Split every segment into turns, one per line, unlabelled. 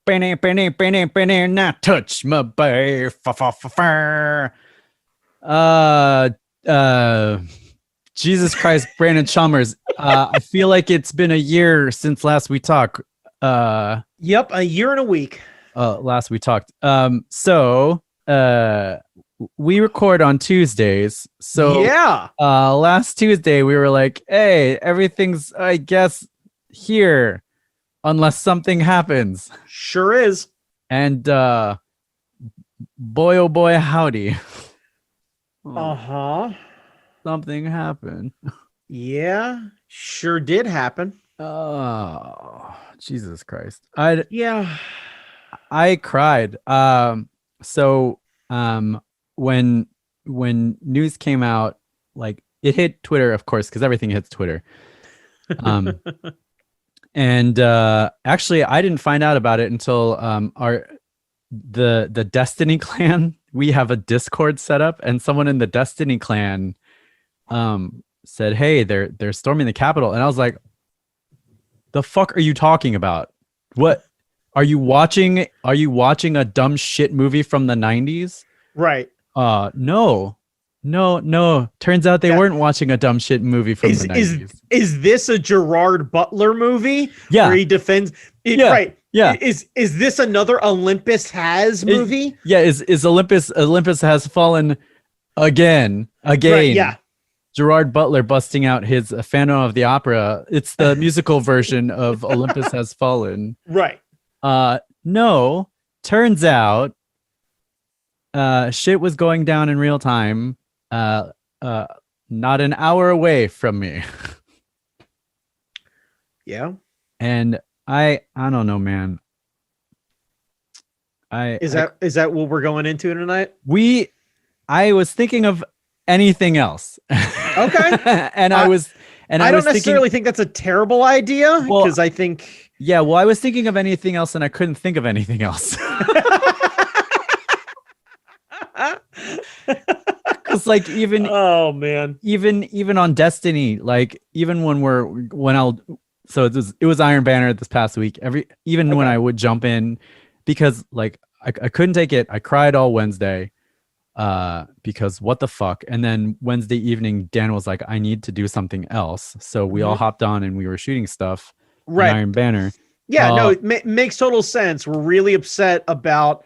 Not touch my bae. Jesus Christ, Brandon Chalmers. I feel like it's been a year since last we talked.
Yep, a year and a week.
Last we talked. So we record on Tuesdays. So
yeah,
last Tuesday we were like, hey, everything's, I guess, here unless something happens.
sure is.
And boy, oh boy, howdy.
Uh-huh.
Something happened.
Yeah, sure did happen.
Oh, Jesus Christ. I cried. So when news came out, like it hit Twitter, of course, because everything hits Twitter. And actually I didn't find out about it until the Destiny clan. We have a Discord set up, and someone in the Destiny clan said, hey, they're storming the Capitol. And I was like, the fuck are you talking about? What are you watching? Are you watching a dumb shit movie from the 90s?
Right.
No. Turns out they weren't watching a dumb shit movie from the 90s.
Is this a Gerard Butler movie?
Yeah.
Where he defends it,
yeah.
Right.
Yeah.
Is this another Olympus Has movie?
Is Olympus Has Fallen again.
Right, yeah.
Gerard Butler busting out his Phantom of the Opera. It's the musical version of Olympus Has Fallen.
Right.
No, turns out shit was going down in real time. Not an hour away from me.
Yeah.
And I don't know, man.
Is that what we're going into tonight?
I was thinking of anything else.
Okay.
and I
don't necessarily think that's a terrible idea, because I think
I was thinking of anything else and I couldn't think of anything else. Cause like even on Destiny, like even so it was Iron Banner this past week. When I would jump in, because like I couldn't take it. I cried all Wednesday. Because what the fuck? And then Wednesday evening, Dan was like, I need to do something else. So we all hopped on and we were shooting stuff. Right. Iron Banner.
Yeah, no, it makes total sense. We're really upset about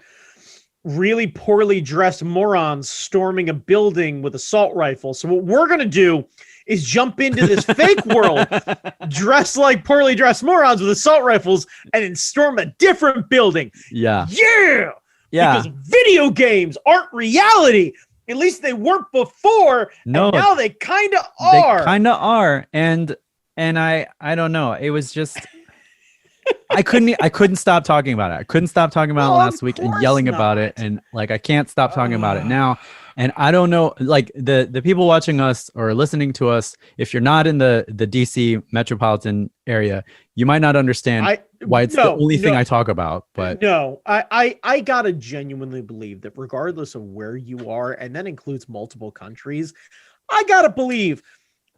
really poorly dressed morons storming a building with assault rifles. So what we're going to do is jump into this fake world dressed like poorly dressed morons with assault rifles and then storm a different building.
Yeah.
Because video games aren't reality. At least they weren't before.
No,
and now they kind of are.
They kind of are. And I don't know. It was just I couldn't stop talking about it. I couldn't stop talking about it last week and yelling about it. And like I can't stop talking about it now. And I don't know, like the people watching us or listening to us, if you're not in the DC metropolitan area, you might not understand why it's the only thing I talk about. But
no, I gotta genuinely believe that regardless of where you are, and that includes multiple countries, I gotta believe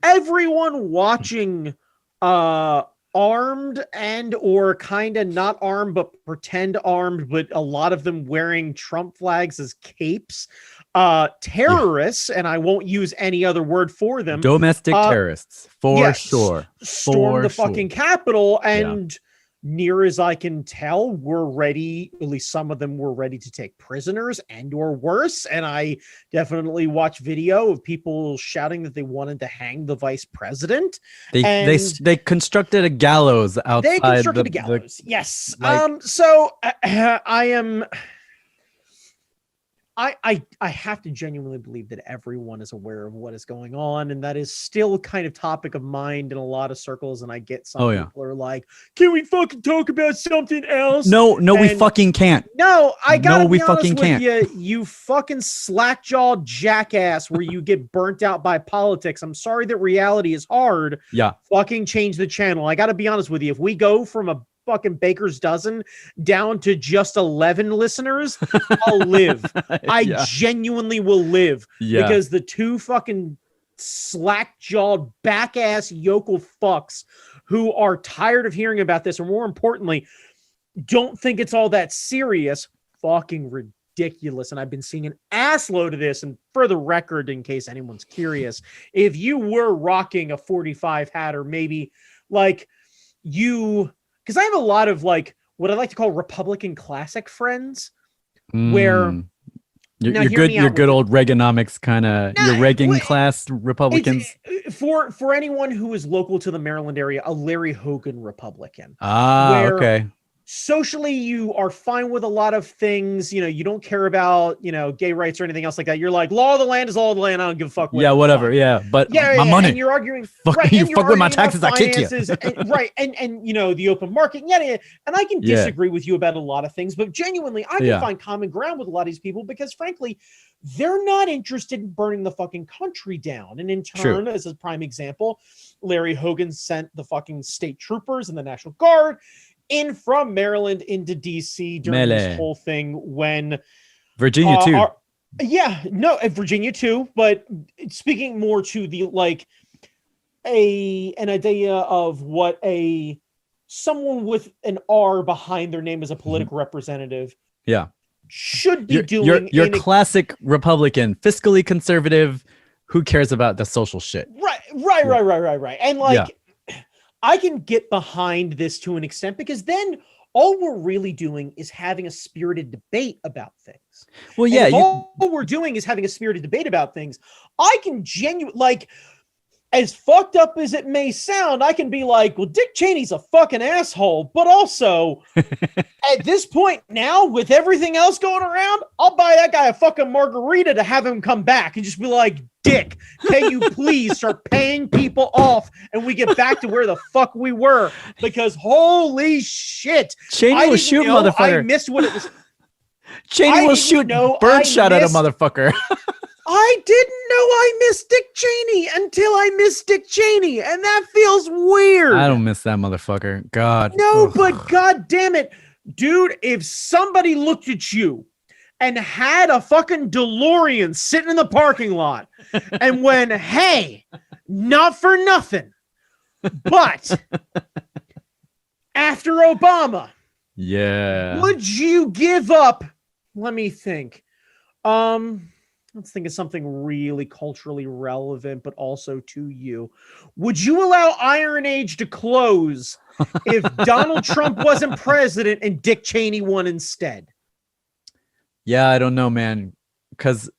everyone watching armed and or kind of not armed but pretend armed, but a lot of them wearing Trump flags as capes, terrorists, and I won't use any other word for them,
domestic terrorists for sure,
storm the fucking Capitol, and near as I can tell, we're ready, at least some of them were ready to take prisoners and or worse. And I definitely watch video of people shouting that they wanted to hang the vice president.
They constructed a gallows outside.
They constructed a gallows. Yes. So I am... I have to genuinely believe that everyone is aware of what is going on, and that is still kind of topic of mind in a lot of circles. And I get some people are like, "Can we fucking talk about something else?"
No, we fucking can't.
No, I gotta be honest with you, you fucking slack-jawed jackass, where you get burnt out by politics. I'm sorry that reality is hard.
Yeah,
fucking change the channel. I gotta be honest with you. If we go from a fucking baker's dozen down to just 11 listeners, I'll live. I genuinely will live, because the two fucking slack-jawed back-ass yokel fucks who are tired of hearing about this, or more importantly, don't think it's all that serious. Fucking ridiculous. And I've been seeing an assload of this. And for the record, in case anyone's curious, if you were rocking a 45 hat, or maybe like because I have a lot of like what I like to call Republican classic friends, where
you're good old Reaganomics kind of, your Reagan class Republicans.
For anyone who is local to the Maryland area, a Larry Hogan Republican.
Okay.
Socially, you are fine with a lot of things. You don't care about, gay rights or anything else like that. You're like, law of the land is law of the land. I don't give a fuck.
Yeah, whatever. Yeah, but my money.
And you're arguing.
You fuck with my taxes, I kick you.
And the open market. Yeah. And I can disagree with you about a lot of things, but genuinely, I can find common ground with a lot of these people because, frankly, they're not interested in burning the fucking country down. And in turn, as a prime example, Larry Hogan sent the fucking state troopers and the National Guard in from Maryland into DC during this whole thing when
Virginia too.
Virginia too. But speaking more to the an idea of what someone with an R behind their name as a political representative, should be doing.
You're classic Republican, fiscally conservative. Who cares about the social shit?
Right. And I can get behind this to an extent because then all we're really doing is having a spirited debate about things.
Well, yeah.
All we're doing is having a spirited debate about things. I can as fucked up as it may sound, I can be like, well, Dick Cheney's a fucking asshole. But also, at this point now, with everything else going around, I'll buy that guy a fucking margarita to have him come back and just be like, Dick, can you please start paying people off and we get back to where the fuck we were? Because holy shit.
Cheney will shoot motherfucker.
I missed what it was.
Cheney will shoot birdshot at a motherfucker.
I didn't know I missed Dick Cheney until I missed Dick Cheney, and that feels weird.
I don't miss that motherfucker. God.
No, but god damn it. Dude, if somebody looked at you and had a fucking DeLorean sitting in the parking lot and went, hey, not for nothing, but after Obama, would you give up? Let me think. Let's think of something really culturally relevant, but also to you. Would you allow Iron Age to close if Donald Trump wasn't president and Dick Cheney won instead?
Yeah, I don't know, man. Because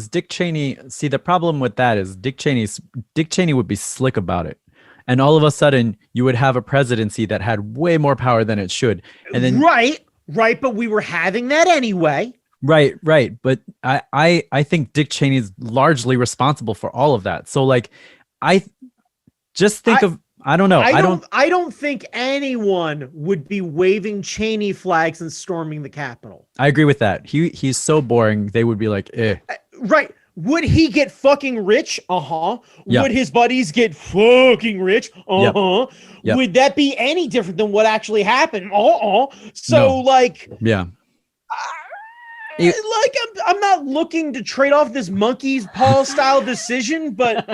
Dick Cheney, see, the problem with that is Dick Cheney would be slick about it. And all of a sudden, you would have a presidency that had way more power than it should. And then
Right, but we were having that anyway.
Right. But I think Dick Cheney is largely responsible for all of that. So I don't know.
I don't think anyone would be waving Cheney flags and storming the Capitol.
I agree with that. He's so boring. They would be like, eh.
Right. Would he get fucking rich?
Yeah.
Would his buddies get fucking rich?
Yep.
Would that be any different than what actually happened? So
no. Yeah.
I'm not looking to trade off this monkey's paw style decision, but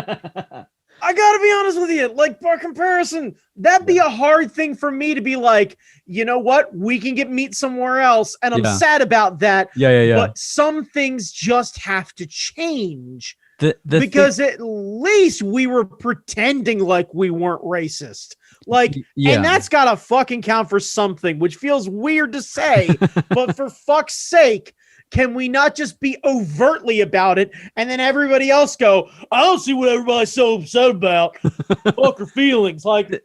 I gotta be honest with you. For comparison, that'd be a hard thing for me to be like, you know what? We can get meat somewhere else, and I'm sad about that.
Yeah.
But some things just have to change because at least we were pretending like we weren't racist. And that's gotta fucking count for something, which feels weird to say, but for fuck's sake. Can we not just be overtly about it and then everybody else go, I don't see what everybody's so upset about. Fuck her feelings. God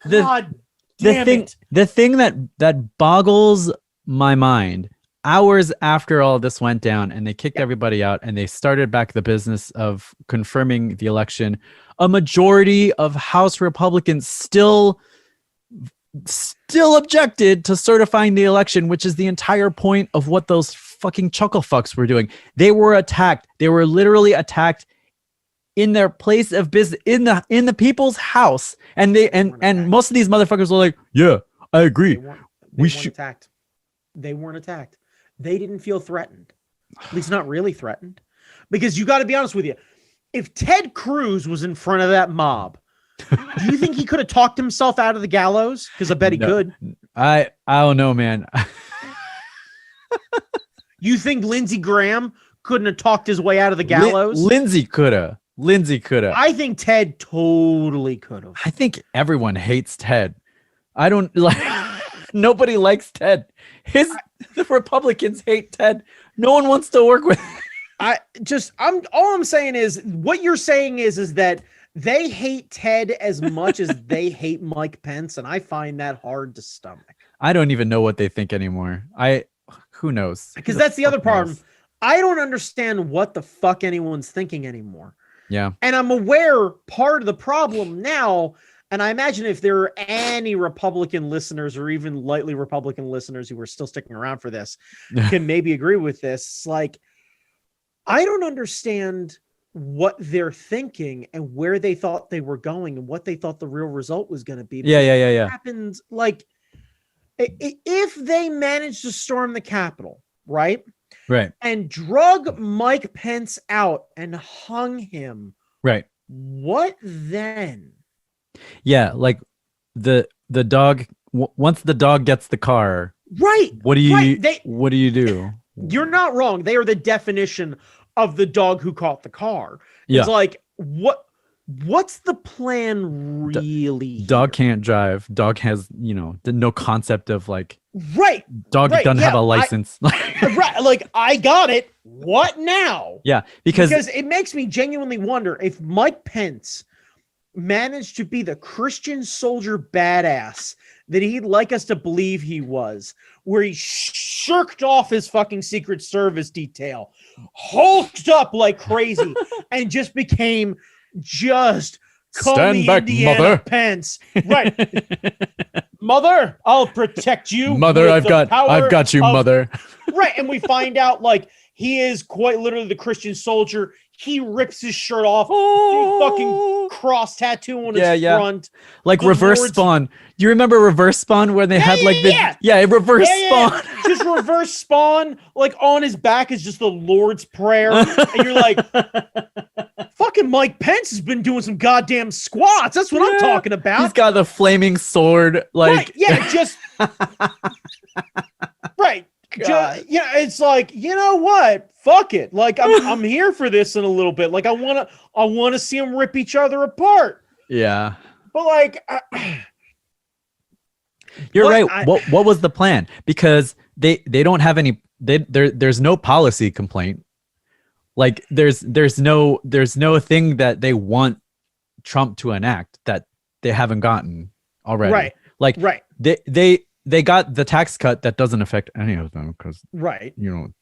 damn it.
The thing that boggles my mind, hours after all this went down and they kicked everybody out and they started back the business of confirming the election, a majority of House Republicans still objected to certifying the election, which is the entire point of what those fucking chuckle fucks were doing. They were attacked. They were literally attacked in their place of business, in the people's house. And most of these motherfuckers were like, yeah, I agree.
They weren't attacked. They weren't attacked. They didn't feel threatened. At least not really threatened. Because you got to be honest with you. If Ted Cruz was in front of that mob, do you think he could have talked himself out of the gallows? Because I bet he could.
I don't know, man.
You think Lindsey Graham couldn't have talked his way out of the gallows?
Lindsey could have.
I think Ted totally could have.
I think everyone hates Ted. I don't like. Nobody likes Ted. The Republicans hate Ted. No one wants to work with.
All I'm saying is what you're saying is that they hate Ted as much as they hate Mike Pence, and I find that hard to stomach.
I don't even know what they think anymore. Who knows?
Because that's the other problem. I don't understand what the fuck anyone's thinking anymore.
Yeah.
And I'm aware part of the problem now, and I imagine if there are any Republican listeners or even lightly Republican listeners who are still sticking around for this can maybe agree with this. It's like, I don't understand what they're thinking and where they thought they were going and what they thought the real result was going to be.
Yeah.
What happens, like, if they managed to storm the Capitol, right?
Right.
And drug Mike Pence out and hung him.
Right.
What then?
Yeah, like the dog. Once the dog gets the car,
right?
What do you do?
You're not wrong. They are the definition of the dog who caught the car.
Yeah.
It's like what's the plan really?
Dog can't drive. Dog has no concept of like.
Right.
Dog doesn't have a license.
Right. Like, I got it. What now?
Yeah. Because
it makes me genuinely wonder if Mike Pence managed to be the Christian soldier badass that he'd like us to believe he was, where he shirked off his fucking Secret Service detail, hulked up like crazy, and just became just
stand back,
Indiana
mother.
Pence. Right. Mother, I'll protect you.
Mother, I've got you, mother.
Right. And we find out like he is quite literally the Christian soldier. He rips his shirt off. Fucking cross tattoo on his front.
Like Reverse Spawn. Do you remember Reverse Spawn where they had like Reverse Spawn?
Just Reverse Spawn, like on his back is just the Lord's Prayer. And you're like, fucking Mike Pence has been doing some goddamn squats. That's what I'm talking about.
He's got the flaming sword. Like,
right. It's like, you know what? Fuck it. Like I'm here for this in a little bit. Like I want to see them rip each other apart.
Yeah.
But like
you're right. What was the plan? Because they don't have any there's no policy complaint. Like there's no thing that they want Trump to enact that they haven't gotten already.
Right.
Like they got the tax cut that doesn't affect any of them because they ain't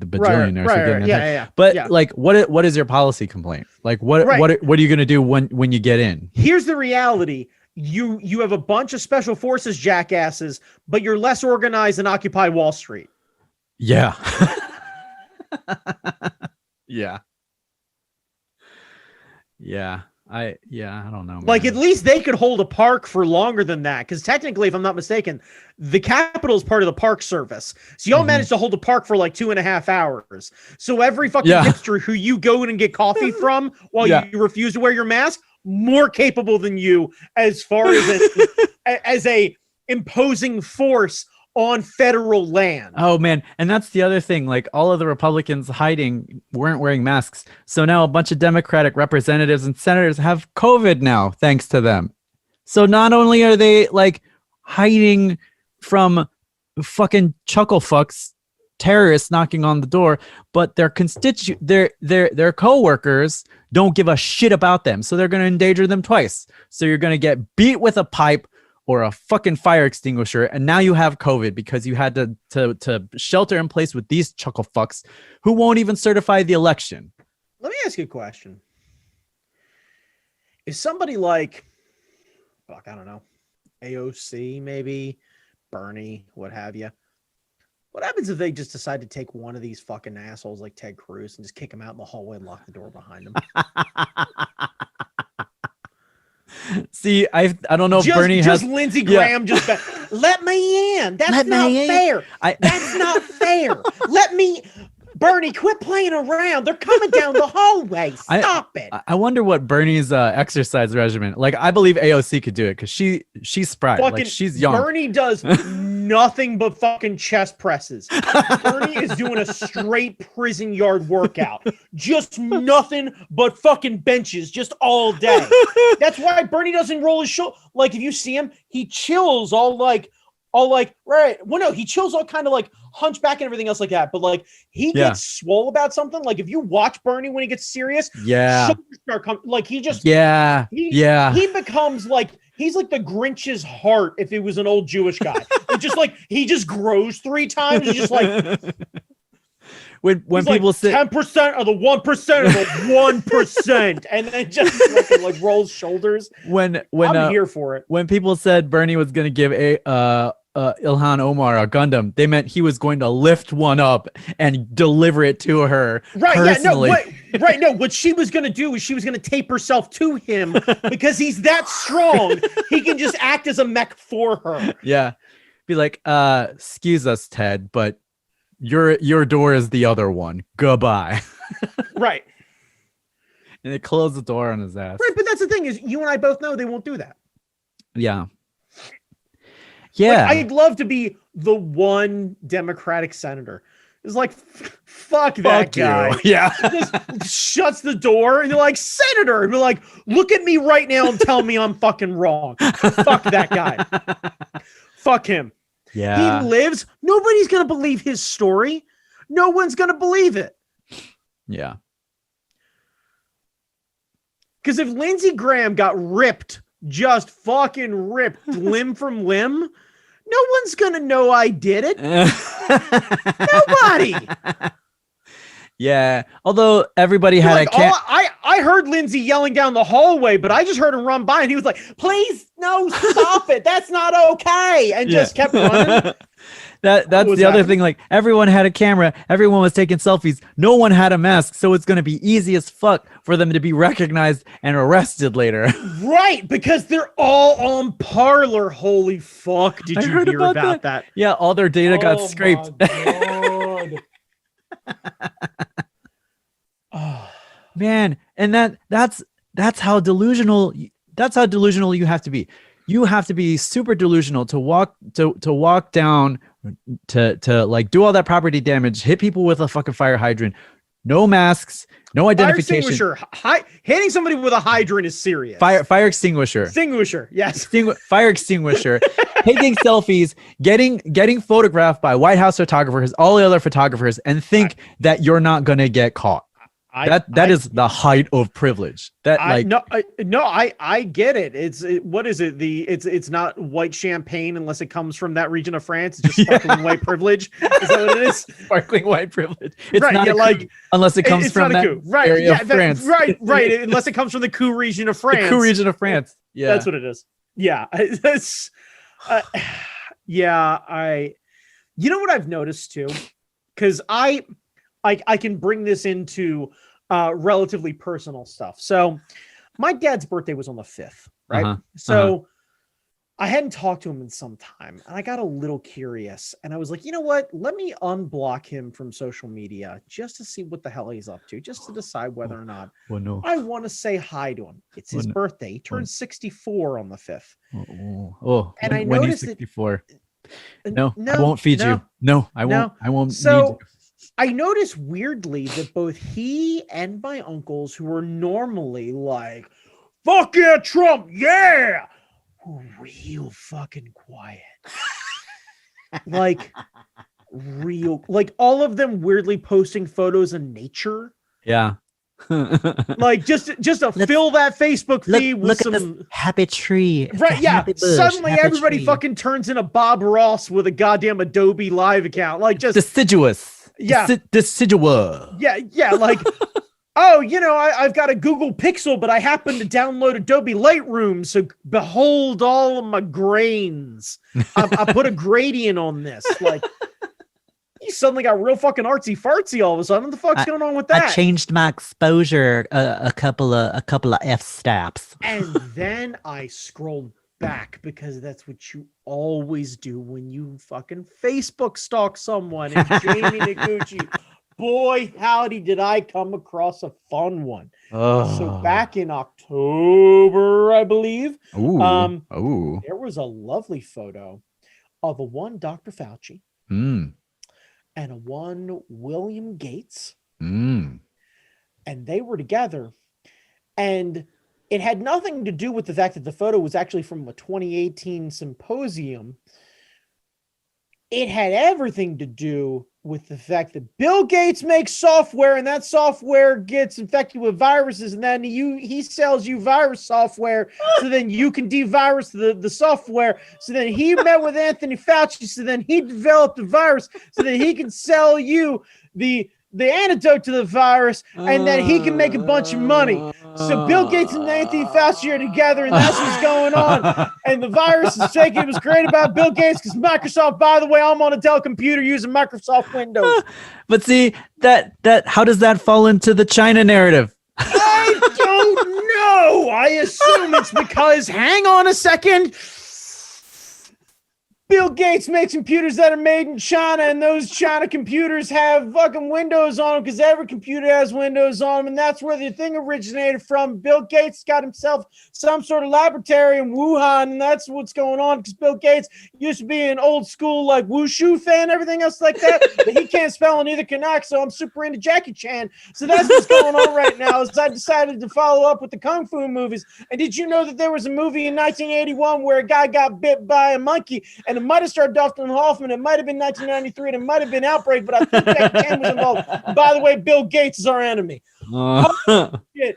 the bajillionaires. But like what is your policy complaint? Like what are you gonna do when you get in?
Here's the reality. You have a bunch of special forces jackasses, but you're less organized than Occupy Wall Street.
Yeah. Yeah. I don't know, man.
Like at least they could hold a park for longer than that. Because technically, if I'm not mistaken, the Capitol is part of the Park Service. So y'all managed to hold a park for like 2.5 hours. So every fucking hipster who you go in and get coffee from while you refuse to wear your mask, more capable than you as far as a imposing force on federal land.
Oh man, and that's the other thing. Like all of the Republicans hiding weren't wearing masks. So now a bunch of Democratic representatives and senators have COVID now, thanks to them. So not only are they like hiding from fucking chuckle fucks, terrorists knocking on the door, but their their co-workers don't give a shit about them. So they're going to endanger them twice. So you're going to get beat with a pipe or a fucking fire extinguisher, and now you have COVID because you had to shelter in place with these chuckle fucks who won't even certify the election.
Let me ask you a question. Is somebody like, I don't know, AOC maybe, Bernie, what have you? What happens if they just decide to take one of these fucking assholes like Ted Cruz and just kick him out in the hallway and lock the door behind him?
See, I don't know if Bernie has
Lindsey Graham just let me in. That's not fair. That's not fair. Bernie, quit playing around. They're coming down the hallway. Stop it.
I wonder what Bernie's exercise regimen. Like I believe AOC could do it because she's spry. Like she's young.
Bernie does nothing but fucking chest presses. Bernie is doing a straight prison yard workout. Just nothing but fucking benches just all day. That's why Bernie doesn't roll his shoulder. Like, if you see him, he chills all like, right. Well, no, he chills all kind of like hunchback and everything else like that. But like, he gets swole about something. Like, if you watch Bernie when he gets serious, shoulders start like he just, he becomes like, he's like the Grinch's heart if he was an old Jewish guy. It's just like, he just grows 3 times. He's just like,
when people
like,
say
10% of the 1% of the 1%, and then just like rolls shoulders.
When
I'm here for it.
When people said Bernie was going to give Ilhan Omar a Gundam, they meant he was going to lift one up and deliver it to her personally.
No, what she was going to do is she was going to tape herself to him because he's that strong. He can just act as a mech for her.
Yeah. Be like, excuse us, Ted, but your door is the other one. Goodbye.
Right.
And they close the door on his ass.
Right, but that's the thing is you and I both know they won't do that.
Yeah. Yeah.
Like, I'd love to be the one Democratic senator. It's like, fuck that guy.
You. Yeah.
Just shuts the door and they're like, Senator. And be like, look at me right now and tell me I'm fucking wrong. Fuck that guy. Fuck him.
Yeah.
He lives. Nobody's going to believe his story. No one's going to believe it.
Yeah.
Because if Lindsey Graham got ripped, just fucking ripped limb from limb, no one's going to know I did it. Nobody.
Yeah. Although everybody had
I heard Lindsey yelling down the hallway, but I just heard him run by and he was like, please, no, stop it. That's not okay. And just kept running.
That's the other thing. Like, everyone had a camera. Everyone was taking selfies. No one had a mask. So it's going to be easy as fuck for them to be recognized and arrested later.
Right. Because they're all on Parler. Holy fuck. Did you hear about that?
Yeah. All their data got scraped.
Oh.
Man. And that's how delusional you have to be. You have to be super delusional to walk down to like do all that property damage, hit people with a fucking fire hydrant, no masks, no identification.
Fire extinguisher. Hitting somebody with a hydrant is serious.
Fire extinguisher.
Extinguisher. Yes.
Fire extinguisher. Taking selfies, getting photographed by White House photographers, all the other photographers, and think that you're not gonna get caught. That is the height of privilege. I
get it. What is it? It's not white champagne unless it comes from that region of France. It's just sparkling white privilege. Is that what it is?
Sparkling white privilege. It's right, not coup, unless it comes from that area of France.
Right. Unless it comes from the coup region of France.
The coup region of France. Yeah,
that's what it is. Yeah, that's. You know what I've noticed too, because I can bring this into relatively personal stuff. So my dad's birthday was on the 5th, right? So I hadn't talked to him in some time and I got a little curious and I was like, you know what? Let me unblock him from social media just to see what the hell he's up to, just to decide whether or not I want to say hi to him. It's his birthday. He turned 64 on the 5th.
And I noticed 64. No, I won't feed you. No, I won't. I won't.
So I noticed weirdly that both he and my uncles, who are normally like, fuck yeah, Trump, yeah, were real fucking quiet. like all of them weirdly posting photos of nature.
Yeah.
Like just to fill that Facebook feed with some
at this happy tree.
Right, yeah. Suddenly everybody fucking turns into Bob Ross with a goddamn Adobe Live account. Like just
deciduous.
Yeah.
Decidua.
Yeah. Like, oh, I've got a Google Pixel, but I happen to download Adobe Lightroom. So behold all of my grains. I put a gradient on this. Like, you suddenly got real fucking artsy fartsy all of a sudden. What the fuck's going on with that?
I changed my exposure a couple of f-stops.
And then I scrolled back because that's what you always do when you fucking Facebook stalk someone. And Jamie Noguchi, boy, howdy, did I come across a fun one. So back in October, I believe, there was a lovely photo of a one Dr. Fauci
Mm.
and a one William Gates.
Mm.
And they were together. And it had nothing to do with the fact that the photo was actually from a 2018 symposium. It had everything to do with the fact that Bill Gates makes software, and that software gets infected with viruses, and then he sells you virus software, so then you can devirus the software. So then he met with Anthony Fauci, so then he developed the virus, so that he can sell you the antidote to the virus, and then he can make a bunch of money. So Bill Gates and Anthony Fauci are together, and that's what's going on. And the virus is fake. It was created by Bill Gates because Microsoft, by the way, I'm on a Dell computer using Microsoft Windows.
But see, that how does that fall into the China narrative?
I don't know. I assume it's because, hang on a second, Bill Gates makes computers that are made in China, and those China computers have fucking Windows on them because every computer has Windows on them, and that's where the thing originated from. Bill Gates got himself some sort of laboratory in Wuhan, and that's what's going on because Bill Gates used to be an old school like wushu fan, everything else like that, but he can't spell and neither can I, so I'm super into Jackie Chan. So that's what's going on right now is I decided to follow up with the Kung Fu movies. And did you know that there was a movie in 1981 where a guy got bit by a monkey, and it might have starred Dustin Hoffman. It might have been 1993, and it might have been Outbreak, but I think Jackie Chan was involved. And by the way, Bill Gates is our enemy. Oh, shit.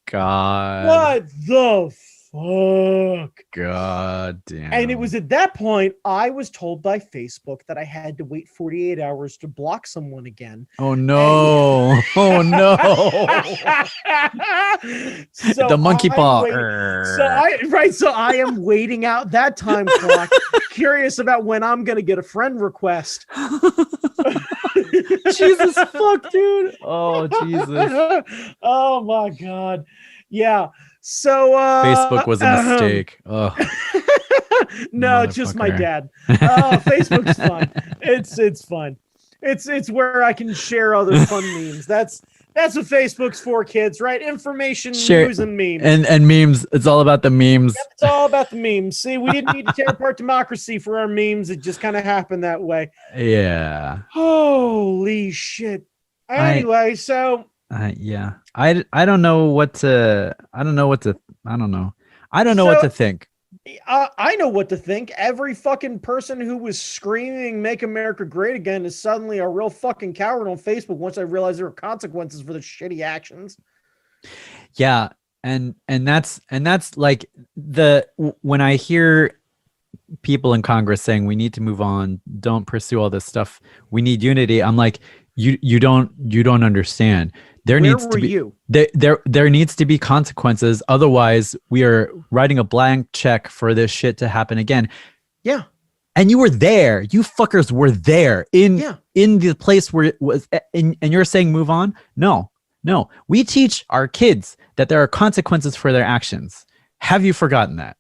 God.
What the fuck?
God damn.
And it was at that point I was told by Facebook that I had to wait 48 hours to block someone again.
Oh no. Oh no.
So
the monkey paw.
So I am waiting out that time clock, curious about when I'm gonna get a friend request.
Jesus fuck, dude. Oh Jesus.
Oh my God. Yeah. So
Facebook was a mistake. Oh.
No, just my dad. Facebook's fun. It's fun. It's where I can share other fun memes. That's what Facebook's for, kids, right? Information, news, and memes.
And memes. It's all about the memes.
Yep, it's all about the memes. See, we didn't need to tear apart democracy for our memes. It just kind of happened that way.
Yeah.
Holy shit. Anyway,
yeah. I don't know what to think.
I know what to think. Every fucking person who was screaming "Make America Great Again" is suddenly a real fucking coward on Facebook once I realized there were consequences for the shitty actions.
Yeah, and that's like when I hear people in Congress saying we need to move on, don't pursue all this stuff, we need unity. I'm like, you don't understand. There needs to be consequences. Otherwise, we are writing a blank check for this shit to happen again.
Yeah.
And you were there. You fuckers were there in the place where it was. And you're saying move on? No. We teach our kids that there are consequences for their actions. Have you forgotten that?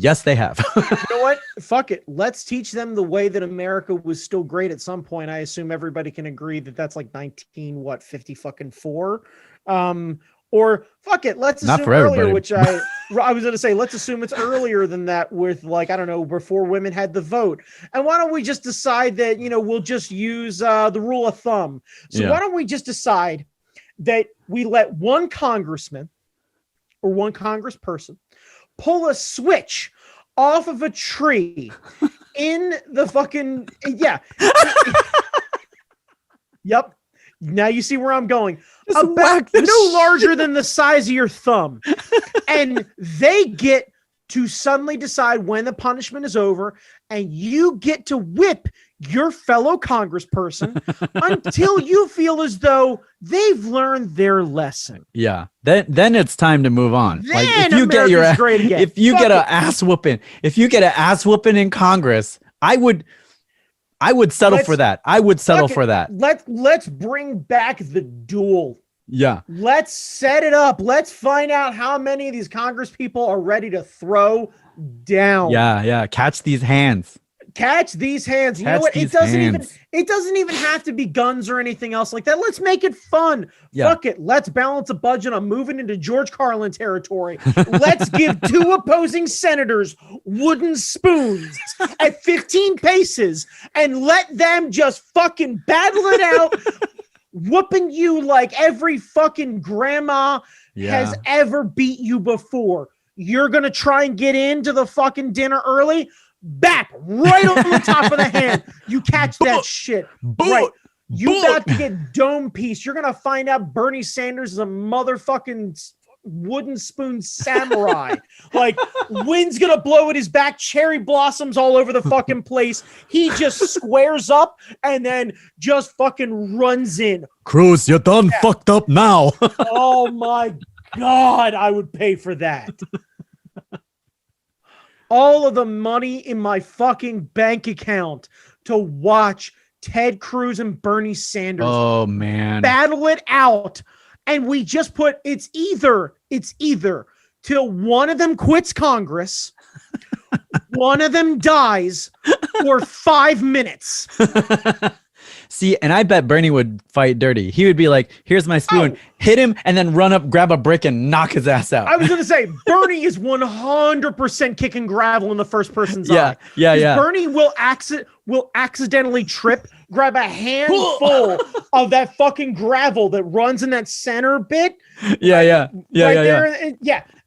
Yes, they have.
You know what? Fuck it. Let's teach them the way that America was still great at some point. I assume everybody can agree that that's like 50 fucking 4. Or fuck it. Let's assume earlier, which I was going to say, let's assume it's earlier than that with like, I don't know, before women had the vote. And why don't we just decide that, we'll just use the rule of thumb. So why don't we just decide that we let one congressman or one congressperson pull a switch off of a tree in the fucking, Yep. Now you see where I'm going. About no larger than the size of your thumb. And they get to suddenly decide when the punishment is over, and you get to whip your fellow congressperson until you feel as though they've learned their lesson.
Yeah. Then it's time to move on.
Then like if you get
an ass whooping in Congress, I would settle for that. I would settle for that.
Let's bring back the duel.
Yeah.
Let's set it up. Let's find out how many of these Congress people are ready to throw down.
Yeah. Catch these hands.
Catch these hands. You know what? It doesn't even have to be guns or anything else like that. Let's make it fun.
Yeah.
Fuck it. Let's balance a budget on moving into George Carlin territory. Let's give 2 opposing senators wooden spoons at 15 paces and let them just fucking battle it out, whooping you like every fucking grandma has ever beat you before. You're going to try and get into the fucking dinner early? Bap! Right on the top of the hand. You catch that shit. Right. You about to get dome piece. You're going to find out Bernie Sanders is a motherfucking wooden spoon samurai. Like, wind's going to blow at his back. Cherry blossoms all over the fucking place. He just squares up and then just fucking runs in.
Cruz, you're done fucked up now.
Oh my God, I would pay for that. All of the money in my fucking bank account to watch Ted Cruz and Bernie Sanders battle it out. And we just put it's either till one of them quits Congress, one of them dies, or 5 minutes.
See, and I bet Bernie would fight dirty. He would be like, here's my spoon, hit him, and then run up, grab a brick, and knock his ass out.
I was going to say, Bernie is 100% kicking gravel in the first person's eye.
Yeah.
Bernie will accidentally trip, grab a handful of that fucking gravel that runs in that center bit.
Yeah.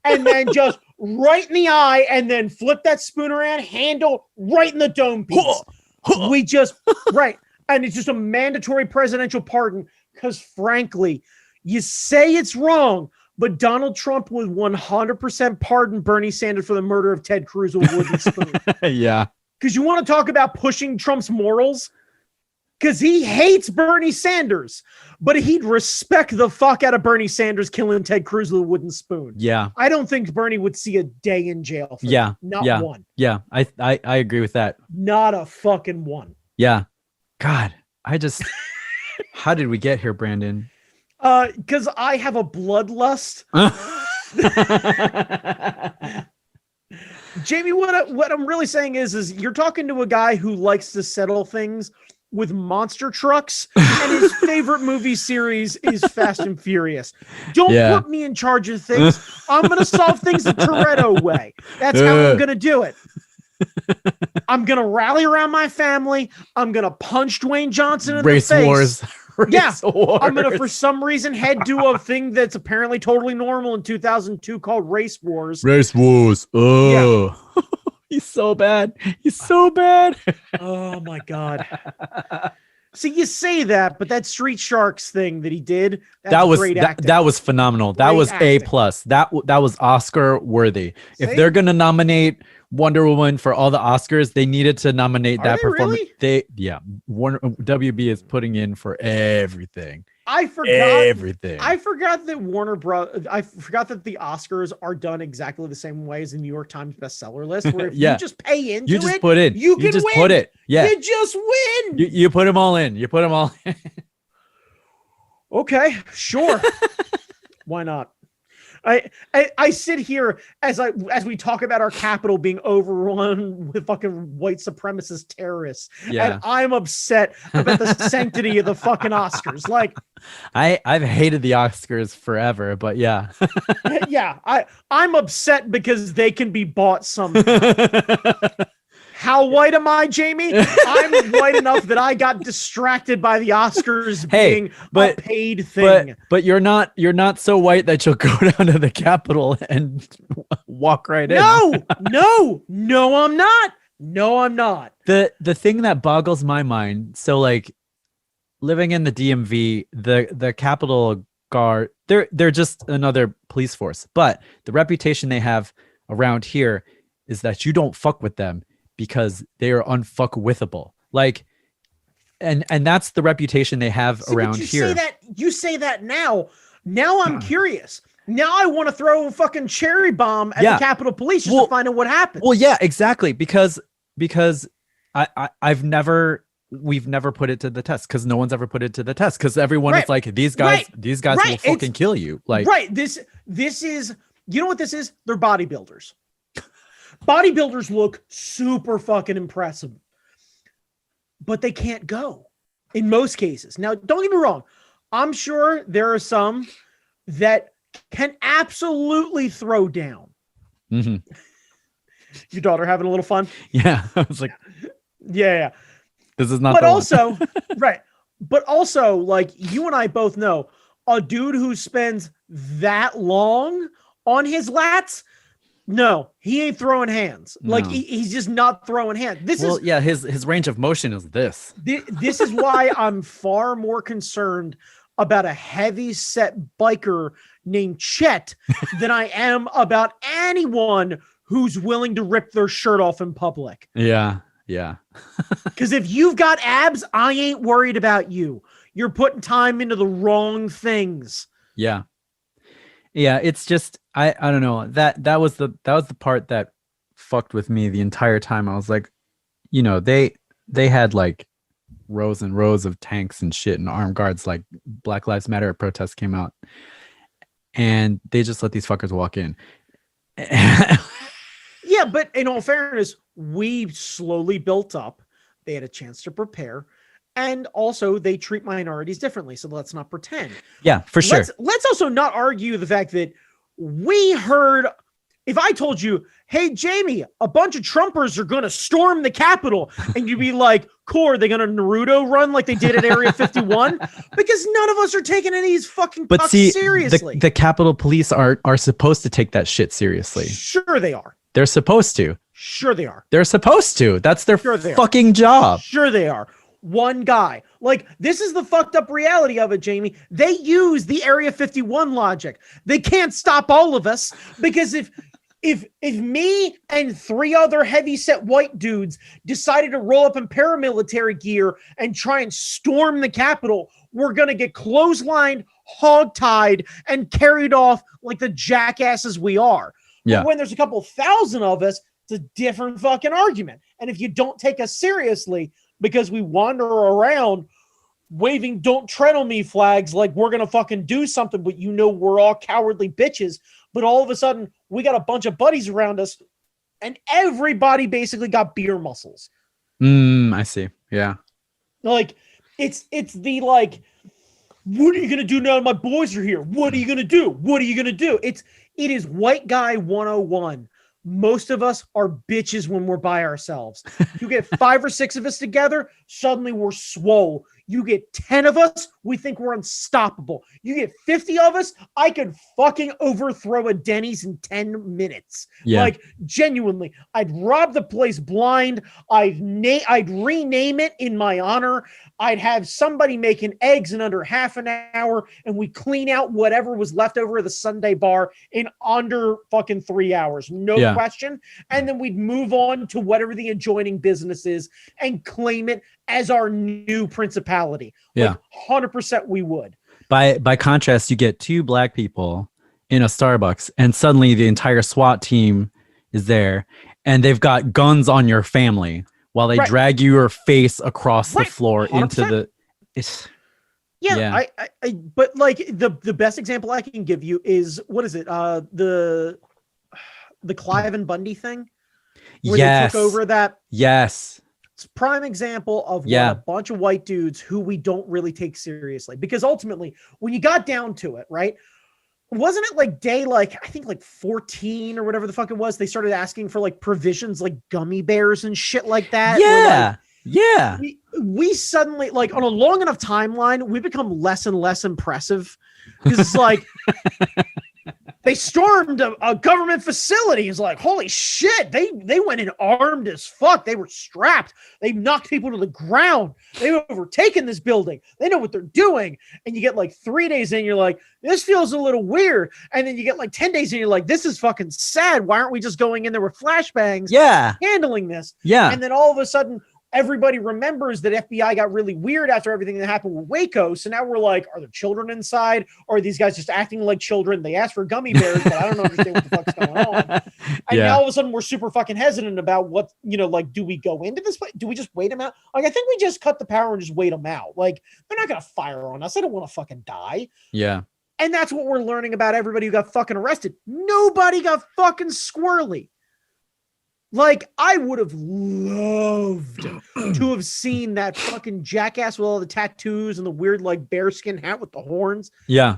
And then just right in the eye, and then flip that spoon around, handle right in the dome piece. We just, and it's just a mandatory presidential pardon because, frankly, you say it's wrong, but Donald Trump would 100% pardon Bernie Sanders for the murder of Ted Cruz with a wooden spoon.
Yeah.
Because you want to talk about pushing Trump's morals? Because he hates Bernie Sanders, but he'd respect the fuck out of Bernie Sanders killing Ted Cruz with a wooden spoon.
Yeah.
I don't think Bernie would see a day in jail for that. Not one.
Yeah, I agree with that.
Not a fucking one.
Yeah. God, how did we get here, Brandon?
Because I have a bloodlust. Jamie, what I'm really saying is you're talking to a guy who likes to settle things with monster trucks, and his favorite movie series is Fast and Furious. Don't put me in charge of things. I'm going to solve things the Toretto way. That's how I'm going to do it. I'm going to rally around my family. I'm going to punch Dwayne Johnson in the face.
Wars. Race wars.
I'm going to, for some reason, head to a thing that's apparently totally normal in 2002 called Race Wars.
Race Wars. Oh. Yeah. He's so bad.
Oh, my God. See, you say that, but that Street Sharks thing that he did, that was great acting.
That was phenomenal. That was acting. A+. That was Oscar worthy.
See?
If they're going to nominate Wonder Woman for all the Oscars, they needed to nominate that performance.
Really?
WB is putting in for everything.
I forgot
everything.
I forgot that I forgot that the Oscars are done exactly the same way as the New York Times bestseller list, where if you just pay into
you just put it,
you can
just
win.
Put it. Yeah.
You just win.
You put them all in.
Okay, sure. Why not? I sit here as we talk about our capital being overrun with fucking white supremacist terrorists, and I'm upset about the sanctity of the fucking Oscars. Like,
I've hated the Oscars forever, but
I'm upset because they can be bought somehow. How white am I, Jamie? I'm white enough that I got distracted by the Oscars being a paid thing.
But you're not so white that you'll go down to the Capitol and walk right in.
No, I'm not. No, I'm not.
The thing that boggles my mind, so like living in the DMV, the Capitol Guard, they're just another police force. But the reputation they have around here is that you don't fuck with them, because they are unfuckwithable. Like, and that's the reputation they have around here.
You say that now. Now I'm curious. Now I want to throw a fucking cherry bomb at the Capitol Police just to find out what happened.
Well, yeah, exactly. Because we've never put it to the test, because no one's ever put it to the test, because everyone is like, these guys will fucking kill you. Like,
this is, you know what this is? They're bodybuilders. Bodybuilders look super fucking impressive. but they can't go in most cases. Now, don't get me wrong. I'm sure there are some that can absolutely throw down.
Mm-hmm.
Your daughter having a little fun?
Yeah. I was like,
yeah.
This is not
but
the
also,
one.
right. But also, like, you and I both know, a dude who spends that long on his lats, no, he ain't throwing hands.
No.
Like, he's just not throwing hands.
His range of motion is this.
This is why I'm far more concerned about a heavy set biker named Chet than I am about anyone who's willing to rip their shirt off in public.
Yeah.
Because if you've got abs, I ain't worried about you. You're putting time into the wrong things.
Yeah. It's just, I don't know, that was the part that fucked with me the entire time. I was like, they had like rows and rows of tanks and shit and armed guards, like Black Lives Matter protests came out, and they just let these fuckers walk in.
Yeah, but in all fairness, we slowly built up. They had a chance to prepare. And also, they treat minorities differently. So let's not pretend.
Yeah, for sure.
Let's also not argue the fact that we heard. If I told you, hey, Jamie, a bunch of Trumpers are going to storm the Capitol, and you'd be like, cool, are they going to Naruto run like they did at Area 51? Because none of us are taking any of these fucking seriously.
The Capitol Police are supposed to take that shit seriously.
Sure they are.
They're supposed to.
Sure they are.
They're supposed to. That's their fucking job.
Sure they are. One guy. Like, this is the fucked up reality of it, Jamie. They use the Area 51 logic. They can't stop all of us, because if me and 3 other heavy-set white dudes decided to roll up in paramilitary gear and try and storm the Capitol, we're going to get clotheslined, hog-tied, and carried off like the jackasses we are.
Yeah.
But when there's a couple thousand of us, it's a different fucking argument. And if you don't take us seriously because we wander around waving "Don't Tread on Me" flags like we're going to fucking do something, but we're all cowardly bitches. But all of a sudden, we got a bunch of buddies around us, and everybody basically got beer muscles.
I see. Yeah.
Like, it's the like, what are you going to do now my boys are here? What are you going to do? What are you going to do? It is white guy 101. Most of us are bitches when we're by ourselves. You get 5 or 6 of us together, suddenly we're swole. You get 10 of us, we think we're unstoppable. You get 50 of us, I could fucking overthrow a Denny's in 10 minutes.
Yeah.
Like, genuinely, I'd rob the place blind. I'd rename it in my honor. I'd have somebody making eggs in under half an hour, and we clean out whatever was left over of the Sunday bar in under fucking 3 hours. No question. And then we'd move on to whatever the adjoining business is and claim it as our new principality.
Yeah.
Like, 100% we would.
By contrast, you get 2 black people in a Starbucks, and suddenly the entire SWAT team is there, and they've got guns on your family while they drag your face across the floor
100%.
into the.
Yeah. But like the best example I can give you is, what is it? The Clive and Bundy thing, where they took over that.
Yes.
It's prime example of what a bunch of white dudes who we don't really take seriously, because ultimately when you got down to it, right? Wasn't it like day, like, I think like 14 or whatever the fuck it was, they started asking for like provisions like gummy bears and shit like that.
Yeah.
We suddenly, like, on a long enough timeline, we become less and less impressive, because it's like they stormed a government facility. It's like, holy shit, they went in armed as fuck. They were strapped. They knocked people to the ground. They've overtaken this building. They know what they're doing. And you get like 3 days in, you're like, this feels a little weird. And then you get like 10 days in, you're like, this is fucking sad. Why aren't we just going in there with flashbangs? Handling this? And then all of a sudden, everybody remembers that FBI got really weird after everything that happened with Waco. So now we're like, are there children inside? Or are these guys just acting like children? They asked for gummy bears, but I don't understand what the fuck's going on. And now all of a sudden we're super fucking hesitant about what, like, do we go into this place? Do we just wait them out? Like, I think we just cut the power and just wait them out. Like, they're not going to fire on us. They don't want to fucking die.
Yeah.
And that's what we're learning about everybody who got fucking arrested. Nobody got fucking squirrely. Like, I would have loved to have seen that fucking jackass with all the tattoos and the weird, like, bearskin hat with the horns.
Yeah.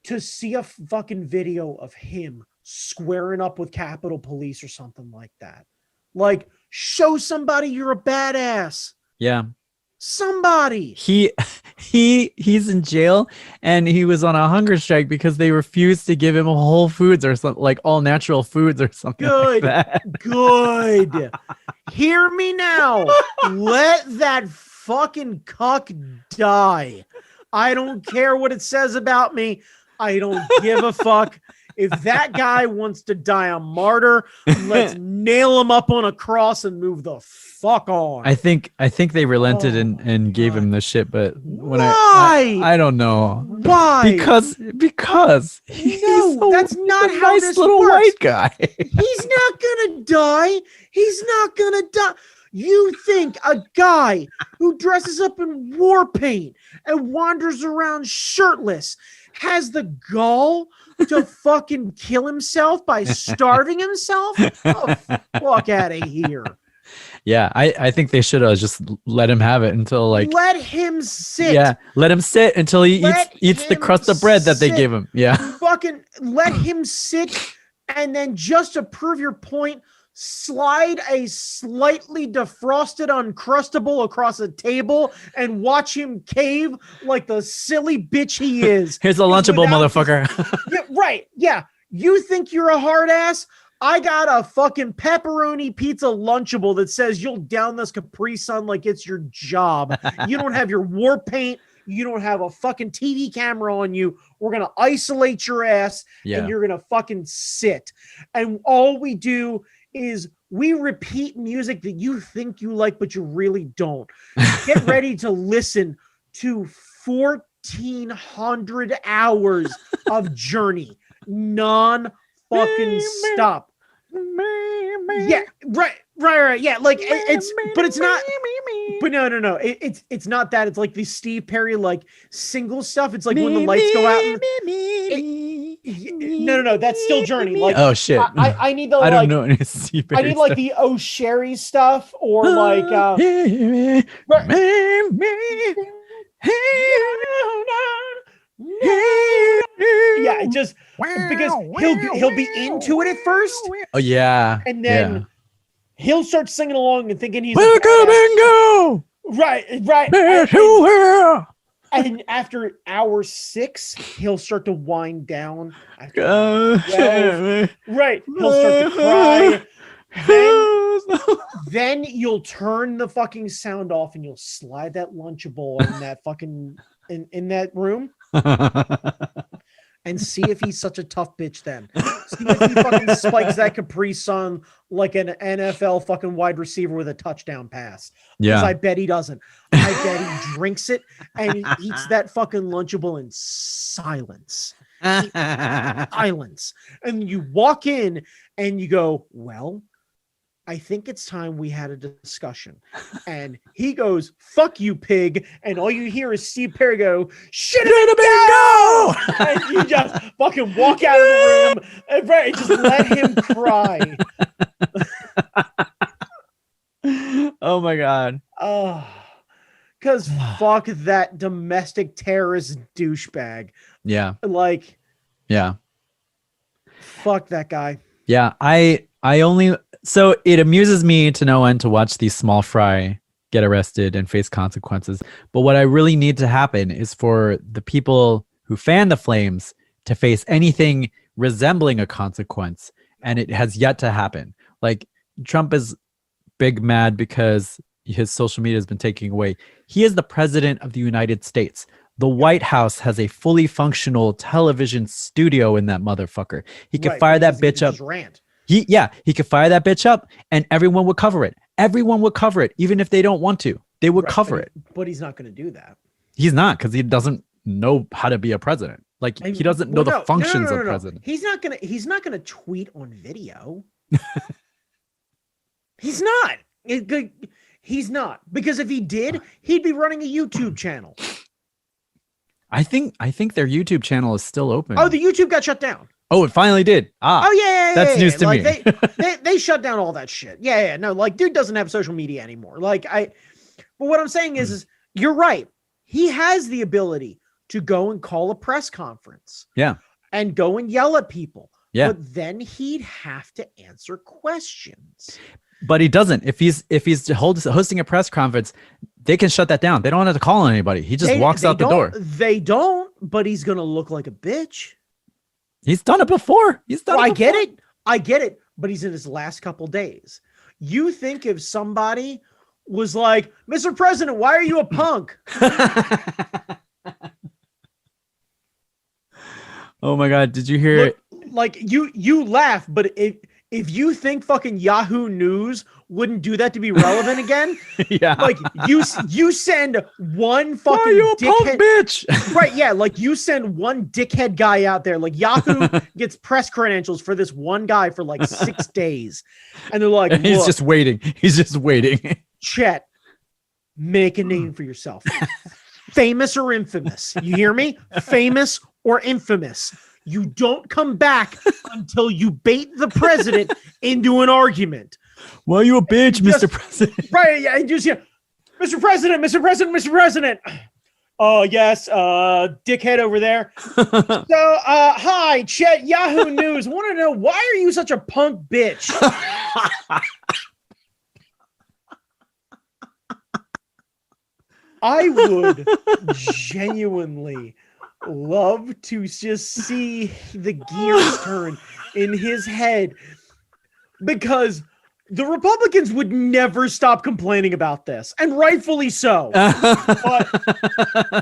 To see a fucking video of him squaring up with Capitol Police or something like that. Like, show somebody you're a badass.
Yeah.
Somebody.
He's in jail, and he was on a hunger strike because they refused to give him Whole Foods or something, like all natural foods or something.
Good.
Like that.
Good. Hear me now. Let that fucking cuck die. I don't care what it says about me. I don't give a fuck. If that guy wants to die a martyr, let's nail him up on a cross and move the fuck on.
I think they relented and gave him the shit, but when
why?
I don't know
why.
Because he's
that's not how
nice
this
little
works.
white guy.
He's not gonna die. He's not gonna die. You think a guy who dresses up in war paint and wanders around shirtless has the gall to fucking kill himself by starving himself? Oh, fuck out of here.
Yeah, I think they should have just let him have it until like
let him sit.
Yeah, let him sit until he eats the crust of bread that they give him. Yeah.
Fucking let him sit, and then just to prove your point, slide a slightly defrosted Uncrustable across a table and watch him cave like the silly bitch he is.
Here's a Lunchable, motherfucker.
Yeah, right. Yeah. You think you're a hard ass? I got a fucking pepperoni pizza Lunchable that says you'll down this Capri Sun like it's your job. You don't have your war paint. You don't have a fucking TV camera on you. We're going to isolate your ass and you're going to fucking sit. And all we do is we repeat music that you think you like, but you really don't. Get ready to listen to 1,400 hours of Journey. Non-fucking stop. Yeah, right. Yeah, like but it's not. But no. It's not that. It's like the Steve Perry like single stuff. It's like when the lights go out. No. That's still Journey. Like,
oh shit.
I need the.
I don't
like,
know any Steve Perry
I need like
stuff.
the O'Sherry stuff or like. Yeah, just because he'll be into it at first.
Oh yeah,
and then he'll start singing along and thinking he's
bingo.
Right. And after hour 6, he'll start to wind down. Right, he'll start to cry. Then you'll turn the fucking sound off and you'll slide that Lunchable in that fucking in that room. And see if he's such a tough bitch then. See if he fucking spikes that Capri Sun like an NFL fucking wide receiver with a touchdown pass.
Yeah.
Because I bet he doesn't. I bet he drinks it and he eats that fucking Lunchable in silence. Silence. And you walk in and you go, well, I think it's time we had a discussion. And he goes, fuck you, pig. And all you hear is Steve Perry go, shit it go! And you just fucking walk out of the room and just let him cry.
Oh my God.
Oh, because fuck that domestic terrorist douchebag.
Yeah.
Like,
yeah.
Fuck that guy.
Yeah. So it amuses me to no end to watch these small fry get arrested and face consequences. But what I really need to happen is for the people who fan the flames to face anything resembling a consequence. And it has yet to happen. Like, Trump is big mad because his social media has been taken away. He is the president of the United States. The White House has a fully functional television studio in that motherfucker. He could fire that bitch up. He could fire that bitch up and everyone would cover it. Everyone would cover it, even if they don't want to. They would cover it.
But he's not going to do that.
He's not, because he doesn't know how to be a president. Like, he doesn't know the functions of president.
He's not gonna tweet on video. He's not. He's not. Because if he did, he'd be running a YouTube channel.
I think their YouTube channel is still open.
Oh, the YouTube got shut down.
Oh, it finally did.
Oh yeah,
that's news to
like,
me.
they shut down all that shit. Yeah, no, like dude doesn't have social media anymore. But what I'm saying is you're right. He has the ability to go and call a press conference.
Yeah.
And go and yell at people.
Yeah.
But then he'd have to answer questions.
But he doesn't. If he's hosting a press conference, they can shut that down. They don't have to call anybody. He just walks out the door.
They don't, but he's going to look like a bitch.
He's done it before.
I get it. But he's in his last couple days. You think if somebody was like, Mr. President, why are you a punk?
Oh my God. Did you hear it?
Like you laugh, but if you think fucking Yahoo News wouldn't do that to be relevant again,
yeah,
like you send one fucking
why are you a
dickhead,
punk bitch?
Right? Yeah, like you send one dickhead guy out there. Like Yahoo gets press credentials for this one guy for like 6 days, and they're like,
he's just waiting. He's just waiting.
Chet, make a name for yourself, famous or infamous. You hear me? Famous or infamous. You don't come back until you bait the president into an argument.
Why are you a bitch, Mr. President?
Right, yeah, and just Mr. President, Mr. President, Mr. President. Oh, yes, dickhead over there. So, hi, Chet, Yahoo News. I want to know, why are you such a punk bitch? I would genuinely love to just see the gears turn in his head, because the Republicans would never stop complaining about this, and rightfully so. But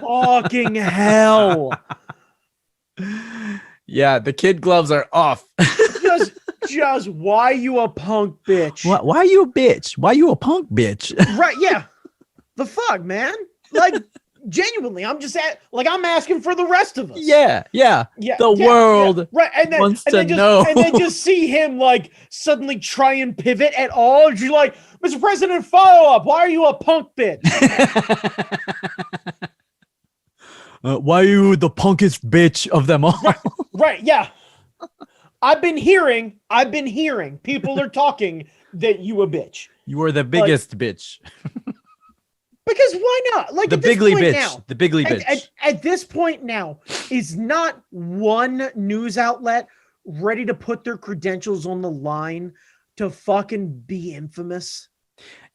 fucking hell.
Yeah, the kid gloves are off.
just why you a punk bitch?
Why are you a bitch? Why you a punk bitch?
Right, yeah. The fuck, man? Like, genuinely, I'm asking for the rest of us.
Yeah. The world
right. And then,
wants to know.
And then just see him like suddenly try and pivot at all. You're like, Mr. President, follow up. Why are you a punk bitch?
Why are you the punkest bitch of them all?
Right, yeah. I've been hearing people are talking that you a bitch.
You are the biggest bitch.
Because why not? Like
the bigly bitch. Now, the bigly bitch.
At this point now, is not one news outlet ready to put their credentials on the line to fucking be infamous?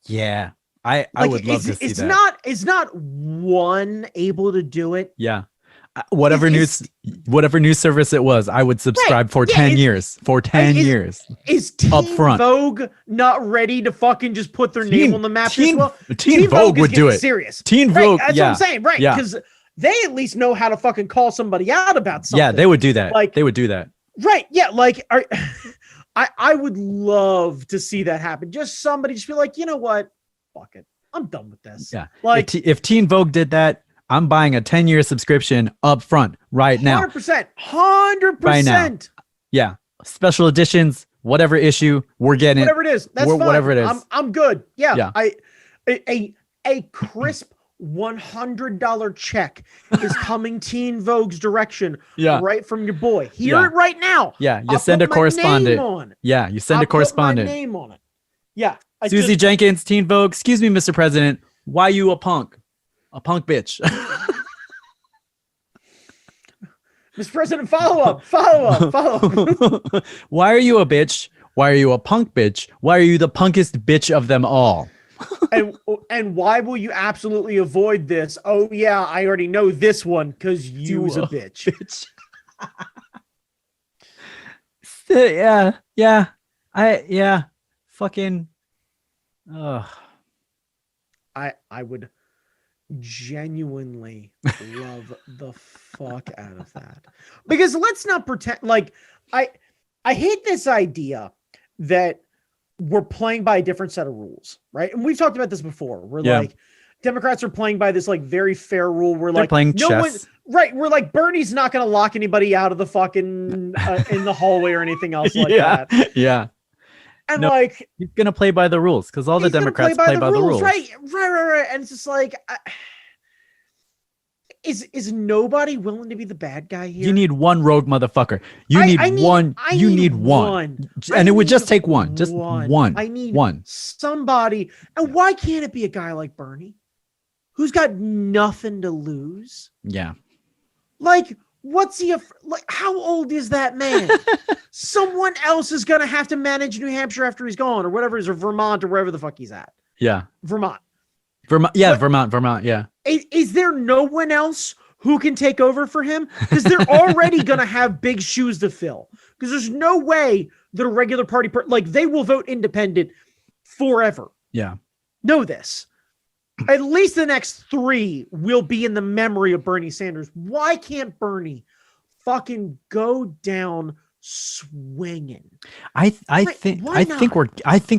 Yeah. I would love to see that.
It's not one able to do it.
Yeah. Whatever news service it was, I would subscribe for 10 years. For 10 years.
Is Teen Vogue not ready to fucking just put their name on the map as well?
Teen Vogue would do it.
Serious.
Teen Vogue,
that's what I'm saying, right? Because they at least know how to fucking call somebody out about something.
Yeah, they would do that. They would do that.
Right. Yeah. Like, I would love to see that happen. Just somebody just be like, you know what? Fuck it. I'm done with this.
Yeah.
Like,
if Teen Vogue did that, I'm buying a 10-year subscription up front right now.
100%.
Right now. Yeah. Special editions, whatever issue, we're getting
whatever it is. That's fine.
Whatever it is.
I'm good. Yeah. A crisp $100 check is coming Teen Vogue's direction right from your boy. Hear it right now.
Yeah. You send a correspondent. Yeah. You send a correspondent.
Put my name on it. Yeah.
Susie Jenkins, Teen Vogue. Excuse me, Mr. President. Why you a punk? A punk bitch.
Mr. President, follow up.
Why are you a bitch? Why are you a punk bitch? Why are you the punkest bitch of them all?
and why will you absolutely avoid this? Oh yeah, I already know this one because you's a bitch.
Yeah. Fucking.
I would genuinely love the fuck out of that, because let's not pretend like I hate this idea that we're playing by a different set of rules, right? And we've talked about this before. We're like, Democrats are playing by this like very fair rule. We're like
playing chess.
Right. We're like, Bernie's not going to lock anybody out of the fucking in the hallway or anything else like that.
Yeah.
And like,
he's gonna play by the rules because all the Democrats play by the rules.
Right. And it's just like, is nobody willing to be the bad guy here?
You need one rogue motherfucker. You need one. And it would just take one. Just one.
I need
one.
Somebody. And why can't it be a guy like Bernie, who's got nothing to lose?
Yeah.
Like, what's he? Like, how old is that man? Someone else is gonna have to manage New Hampshire after he's gone, or whatever it is, or Vermont, or wherever the fuck he's at.
Yeah.
Vermont.
Yeah, Vermont. Yeah.
Is there no one else who can take over for him? Because they're already going to have big shoes to fill. Because there's no way that a regular party, like they will vote independent forever.
Yeah.
Know this. At least the next 3 will be in the memory of Bernie Sanders. Why can't Bernie fucking go down swinging?
I think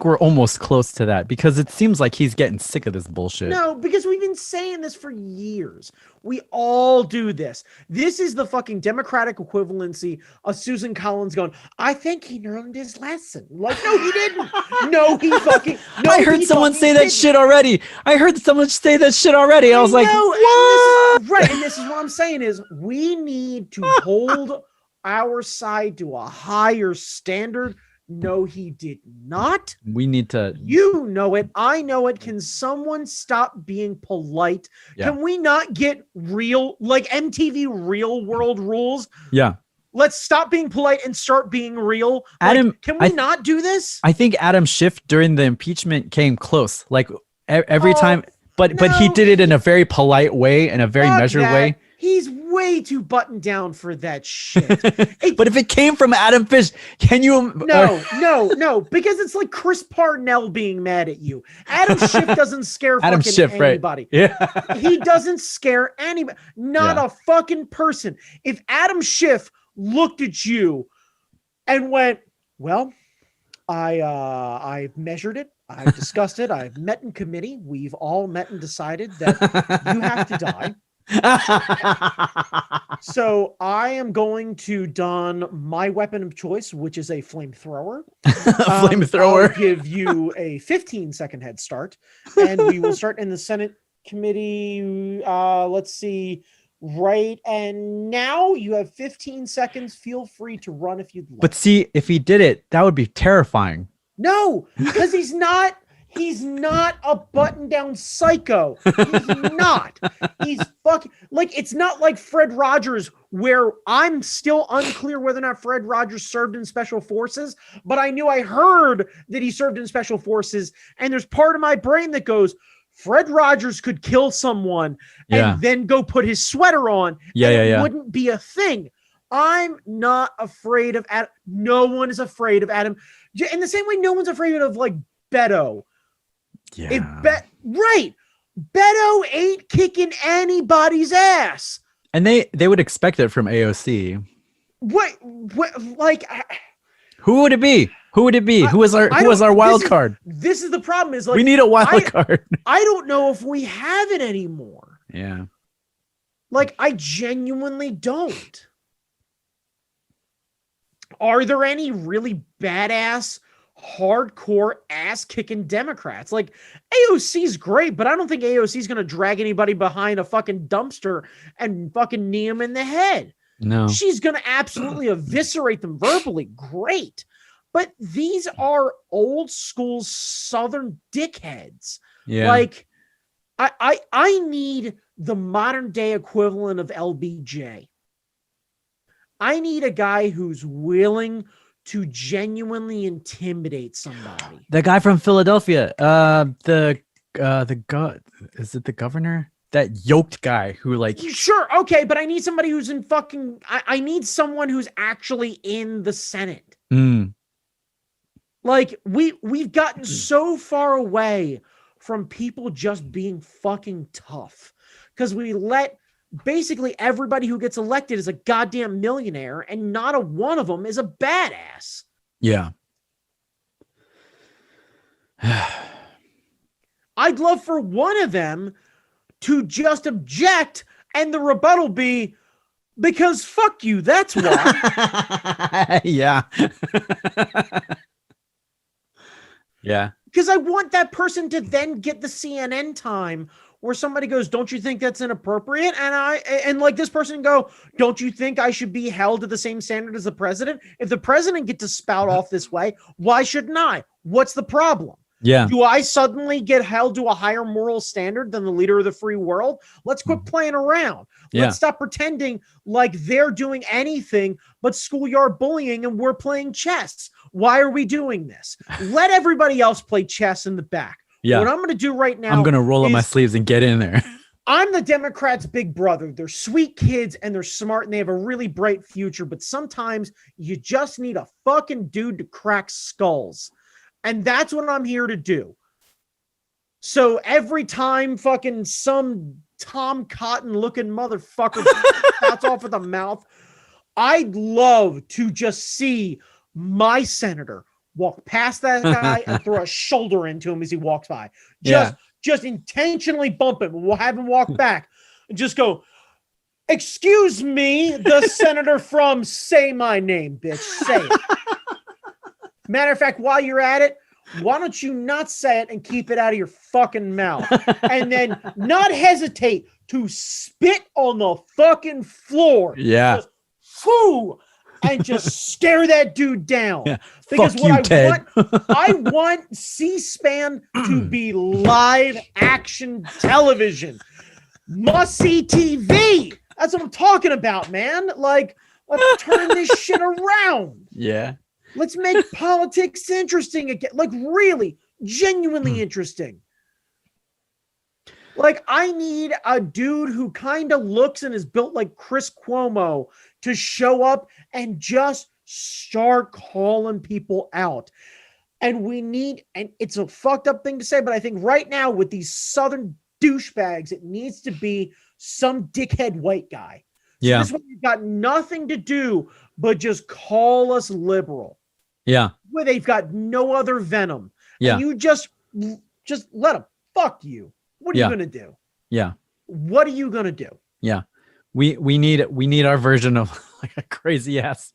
we're almost close to that, because it seems like he's getting sick of this bullshit.
No, because we've been saying this for years. We all do this. This is the fucking Democratic equivalency of Susan Collins going, I think he learned his lesson. Like, no, he didn't. No, he fucking. No,
I heard someone say that shit already. I was like, what?
Right. And this is what I'm saying is we need to hold our side to a higher standard. No, he did not.
We need to.
You know it. I know it. Can someone stop being polite? Yeah. Can we not get real, like MTV Real World rules?
Yeah.
Let's stop being polite and start being real. Adam, like, can we not do this?
I think Adam Schiff during the impeachment came close. Like every time, but he did it in a very polite way, in a very measured way.
He's way too buttoned down for that shit.
But if it came from Adam Fish, can you?
No, because it's like Chris Parnell being mad at you. Adam Schiff doesn't scare anybody.
Right. Yeah.
He doesn't scare anybody. Not a fucking person. If Adam Schiff looked at you and went, well, I've measured it. I've discussed it. I've met in committee. We've all met and decided that you have to die. So I am going to don my weapon of choice, which is a flamethrower. I'll give you a 15-second head start, and we will start in the Senate committee. Let's see. Right, and now you have 15 seconds. Feel free to run if you'd like.
But see, if he did it, that would be terrifying.
No, because he's not a button-down psycho. He's not. He's fucking, like, it's not like Fred Rogers, where I'm still unclear whether or not Fred Rogers served in special forces, but I heard that he served in special forces, and there's part of my brain that goes, Fred Rogers could kill someone and then go put his sweater on. It wouldn't be a thing. I'm not afraid of Adam. No one is afraid of Adam. In the same way, no one's afraid of, like, Beto.
Yeah.
Beto ain't kicking anybody's ass.
And they would expect it from AOC.
What like
who would it be? Who was our wild card?
This is the problem, is like
we need a wild card.
I don't know if we have it anymore.
Yeah.
Like, I genuinely don't. Are there any really badass, hardcore ass-kicking Democrats? Like, AOC's great, but I don't think AOC's going to drag anybody behind a fucking dumpster and fucking knee them in the head.
No.
She's going to absolutely eviscerate them verbally. Great. But these are old school Southern dickheads.
Yeah.
Like, I need the modern day equivalent of LBJ. I need a guy who's willing to genuinely intimidate somebody.
The guy from Philadelphia, is it the governor? That yoked guy who, like,
sure, okay, but I need somebody who's in fucking. I need someone who's actually in the Senate. Like, we've gotten so far away from people just being fucking tough, because we let basically everybody who gets elected is a goddamn millionaire, and not a one of them is a badass.
Yeah.
I'd love for one of them to just object, and the rebuttal be, because fuck you, that's why.
Yeah. Yeah.
Because I want that person to then get the CNN time where somebody goes, don't you think that's inappropriate? And like this person go, don't you think I should be held to the same standard as the president? If the president get to spout off this way, why shouldn't I? What's the problem?
Yeah.
Do I suddenly get held to a higher moral standard than the leader of the free world? Let's quit playing around. Let's stop pretending like they're doing anything but schoolyard bullying and we're playing chess. Why are we doing this? Let everybody else play chess in the back.
Yeah.
What I'm going to do right now,
I'm going to roll up my sleeves and get in there.
I'm the Democrats' big brother. They're sweet kids and they're smart and they have a really bright future. But sometimes you just need a fucking dude to crack skulls. And that's what I'm here to do. So every time fucking some Tom Cotton looking motherfucker spouts off of the mouth, I'd love to just see my senator walk past that guy and throw a shoulder into him as he walks by. Just intentionally bump him. We'll have him walk back and just go, excuse me, the senator from say my name, bitch. Say it. Matter of fact, while you're at it, why don't you not say it and keep it out of your fucking mouth? And then not hesitate to spit on the fucking floor.
Yeah.
Just, whoo, and just stare that dude down. Yeah. Because
what
I want C-SPAN to be live action television. Must-see TV. That's what I'm talking about, man. Like, let's turn this shit around.
Yeah.
Let's make politics interesting again. Like, really, genuinely interesting. Like, I need a dude who kind of looks and is built like Chris Cuomo to show up and just start calling people out. And it's a fucked up thing to say, but I think right now with these Southern douchebags, it needs to be some dickhead white guy. So this one, you've got nothing to do but just call us liberal.
Yeah.
Where they've got no other venom.
Yeah.
And you just let them fuck you. What are you going to do?
Yeah.
What are you going to do?
Yeah. We need our version of like a crazy ass.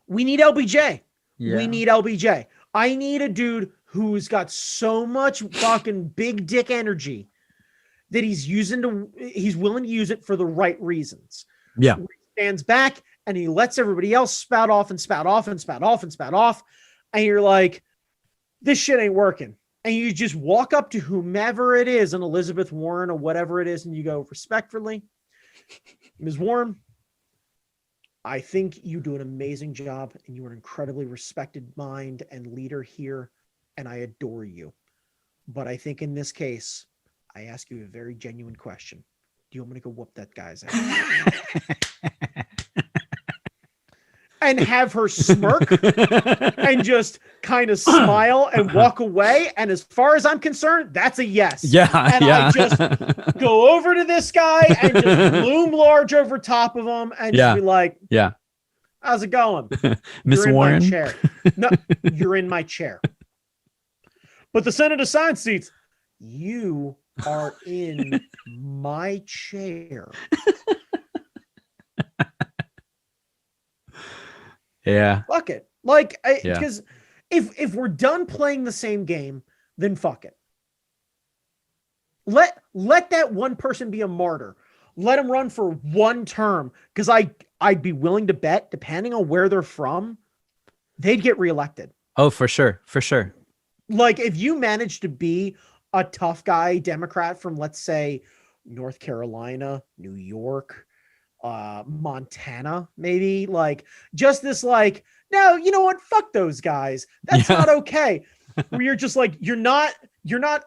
We need LBJ.
Yeah.
We need LBJ. I need a dude who's got so much fucking big dick energy that he's willing to use it for the right reasons.
Yeah.
He stands back and he lets everybody else spout off and spout off and spout off and spout off. And you're like, this shit ain't working. And you just walk up to whomever it is, and Elizabeth Warren or whatever it is, and you go, respectfully, Ms. Warren, I think you do an amazing job and you are an incredibly respected mind and leader here, and I adore you. But I think in this case, I ask you a very genuine question. Do you want me to go whoop that guy's ass? And have her smirk and just kind of smile and walk away. And as far as I'm concerned, that's a yes.
Yeah.
And I just go over to this guy and just loom large over top of him and just be like, how's it going?
Miss Warren?
My chair. No, you're in my chair. But the Senate assigned seats, you are in my chair.
Yeah.
Fuck it. Like, because if we're done playing the same game, then fuck it. Let that one person be a martyr. Let him run for one term. Because I'd be willing to bet, depending on where they're from, they'd get reelected.
Oh, for sure. For sure.
Like, if you manage to be a tough guy Democrat from, let's say, North Carolina, New York, Montana, maybe, like, just this, like, no, you know what? Fuck those guys. That's not okay. Where you're just like, you're not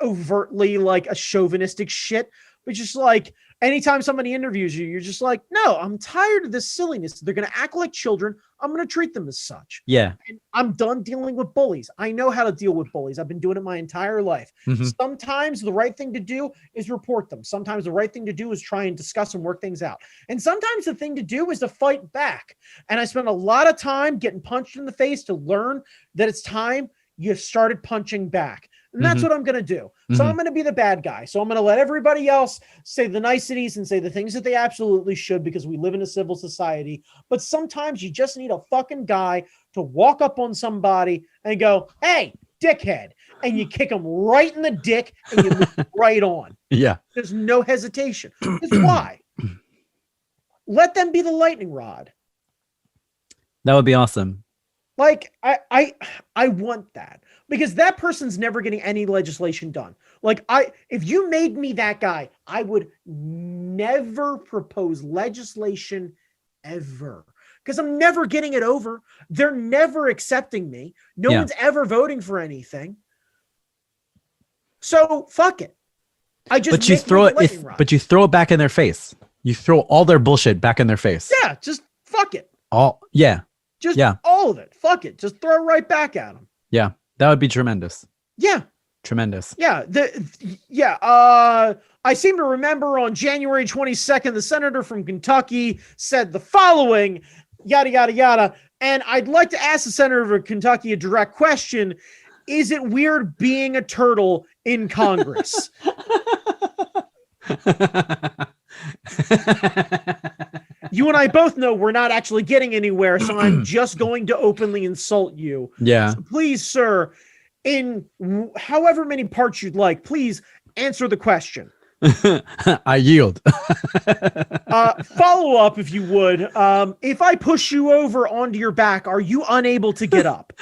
overtly like a chauvinistic shit, but just like, anytime somebody interviews you, you're just like, no, I'm tired of this silliness. They're going to act like children. I'm going to treat them as such.
Yeah.
And I'm done dealing with bullies. I know how to deal with bullies. I've been doing it my entire life. Mm-hmm. Sometimes the right thing to do is report them. Sometimes the right thing to do is try and discuss and work things out. And sometimes the thing to do is to fight back. And I spent a lot of time getting punched in the face to learn that it's time you started punching back. And that's what I'm going to do. So I'm going to be the bad guy. So I'm going to let everybody else say the niceties and say the things that they absolutely should, because we live in a civil society. But sometimes you just need a fucking guy to walk up on somebody and go, hey, dickhead, and you kick him right in the dick and you move right on.
Yeah.
There's no hesitation. That's why. Let them be the lightning rod.
That would be awesome.
Like, I want that, because that person's never getting any legislation done. Like, if you made me that guy, I would never propose legislation ever, because I'm never getting it over. They're never accepting me. No one's ever voting for anything. So fuck it.
But you throw it back in their face. You throw all their bullshit back in their face.
Yeah, just fuck it.
All of it. Fuck it. Just throw it right back at them. Yeah, that would be tremendous.
Yeah.
Tremendous.
Yeah. I seem to remember on January 22nd, the senator from Kentucky said the following, yada, yada, yada. And I'd like to ask the senator of Kentucky a direct question. Is it weird being a turtle in Congress? You and I both know we're not actually getting anywhere, so I'm just going to openly insult you.
Yeah. So
please, sir, in however many parts you'd like, please answer the question.
I yield.
Follow up, if you would. If I push you over onto your back, are you unable to get up?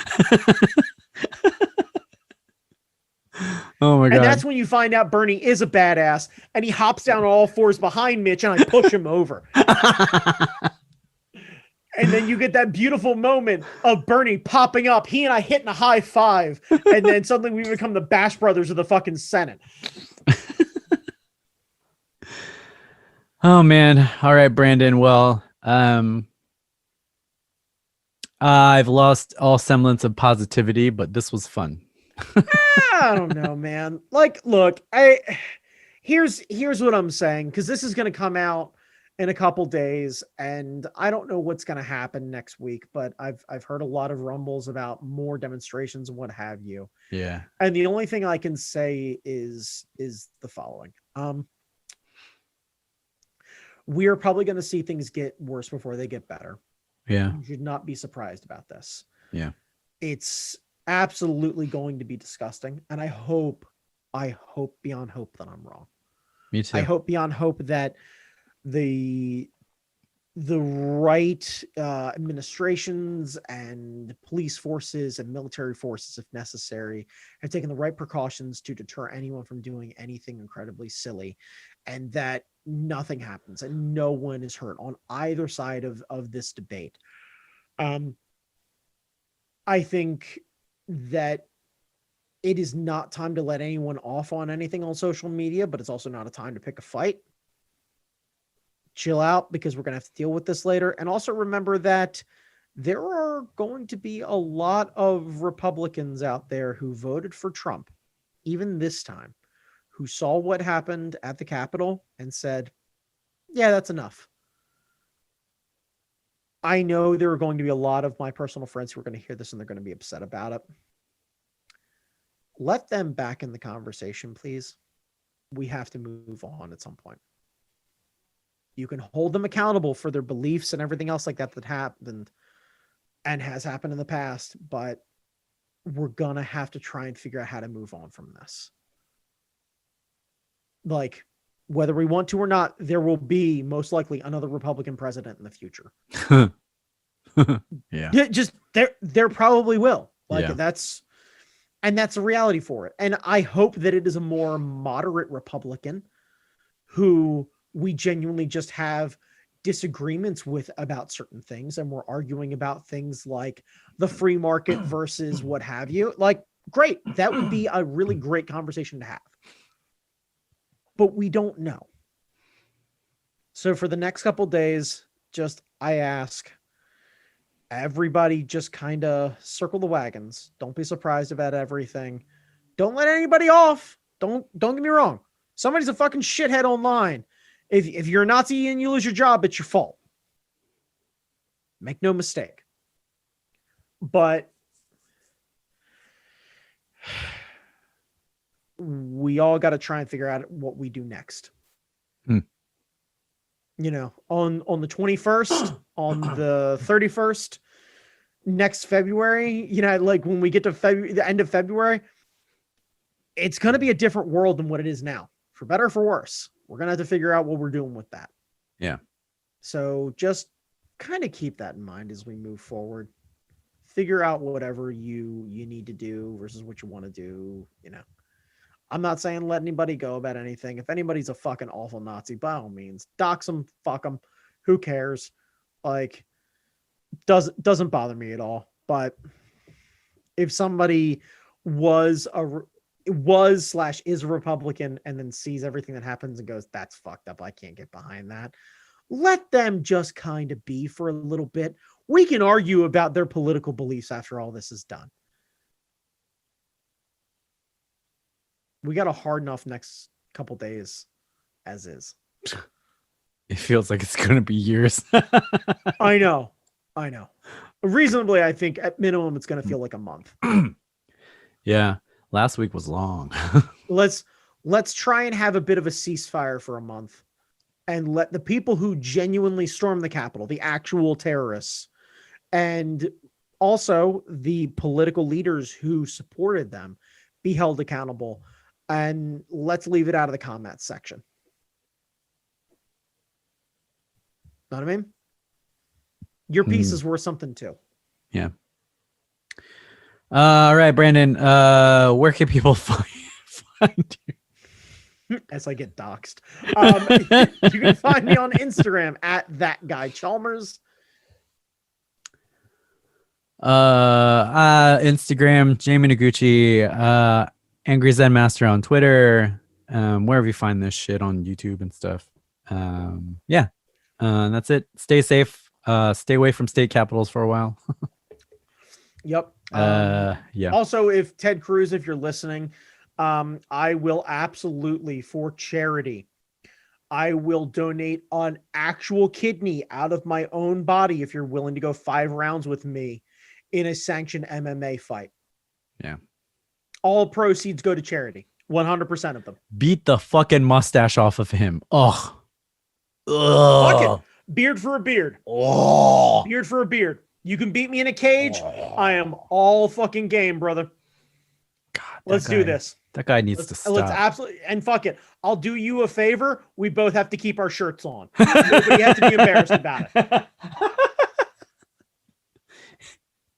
Oh my God.
And that's when you find out Bernie is a badass, and he hops down on all fours behind Mitch, and I push him over. And then you get that beautiful moment of Bernie popping up, he and I hitting a high five, and then suddenly we become the Bash Brothers of the fucking Senate.
Oh man. All right, Brandon. Well, I've lost all semblance of positivity, but this was fun.
I don't know, man. Like, look, here's what I'm saying, because this is going to come out in a couple days, and I don't know what's going to happen next week, but I've heard a lot of rumbles about more demonstrations and what have you.
Yeah.
And the only thing I can say is the following. We are probably going to see things get worse before they get better.
Yeah.
You should not be surprised about this.
Yeah.
It's absolutely going to be disgusting, and I hope beyond hope that I'm wrong.
Me too.
I hope beyond hope that the right administrations and police forces and military forces, if necessary, have taken the right precautions to deter anyone from doing anything incredibly silly, and that nothing happens and no one is hurt on either side of this debate. I think that it is not time to let anyone off on anything on social media, but it's also not a time to pick a fight. Chill out, because we're going to have to deal with this later. And also remember that there are going to be a lot of Republicans out there who voted for Trump, even this time, who saw what happened at the Capitol and said, yeah, that's enough. I know there are going to be a lot of my personal friends who are going to hear this and they're going to be upset about it. Let them back in the conversation, please. We have to move on at some point. You can hold them accountable for their beliefs and everything else like that happened and has happened in the past, but we're going to have to try and figure out how to move on from this. Like, whether we want to or not, there will be most likely another Republican president in the future.
Yeah.
Just there probably will. Like,
yeah.
That's a reality for it. And I hope that it is a more moderate Republican who we genuinely just have disagreements with about certain things. And we're arguing about things like the free market versus what have you. Like, great. That would be a really great conversation to have. But we don't know. So for the next couple days, I ask everybody, just kind of circle the wagons. Don't be surprised about everything. Don't let anybody off. Don't get me wrong. Somebody's a fucking shithead online. If you're a Nazi and you lose your job, it's your fault. Make no mistake. But we all got to try and figure out what we do next. You know, on the 21st, on the 31st, next February, like when we get to the end of February, it's going to be a different world than what it is now, for better or for worse. We're going to have to figure out what we're doing with that.
Yeah.
So just kind of keep that in mind as we move forward. Figure out whatever you need to do versus what you want to do. I'm not saying let anybody go about anything. If anybody's a fucking awful Nazi, by all means, dox them, fuck them. Who cares? Like, doesn't bother me at all. But if somebody is a Republican and then sees everything that happens and goes, that's fucked up, I can't get behind that, let them just kind of be for a little bit. We can argue about their political beliefs after all this is done. We got a hard enough next couple days as is.
It feels like it's going to be years.
I know. Reasonably, I think at minimum, it's going to feel like a month.
Yeah. Last week was long.
Let's try and have a bit of a ceasefire for a month and let the people who genuinely stormed the Capitol, the actual terrorists, and also the political leaders who supported them, be held accountable. And let's leave it out of the comments section. Know what I mean? Your piece is worth something too.
Yeah. All right, Brandon. Where can people find you?
As I get doxxed. You can find me on Instagram at @thatguychalmers.
Instagram, Jamie Noguchi, Angry Zen Master on Twitter, wherever you find this shit on YouTube and stuff. Yeah. That's it. Stay safe. Stay away from state capitals for a while.
Yep.
Yeah.
Also, if Ted Cruz, if you're listening, I will absolutely, for charity, I will donate an actual kidney out of my own body if you're willing to go 5 rounds with me in a sanctioned MMA fight.
Yeah.
All proceeds go to charity. 100% of them.
Beat the fucking mustache off of him. Oh.
Fuck it. Beard for a beard.
Oh.
Beard for a beard. You can beat me in a cage. I am all fucking game, brother.
God,
let's do this.
That guy needs to stop.
Let's absolutely, and fuck it. I'll do you a favor. We both have to keep our shirts on. Nobody has to be embarrassed about it.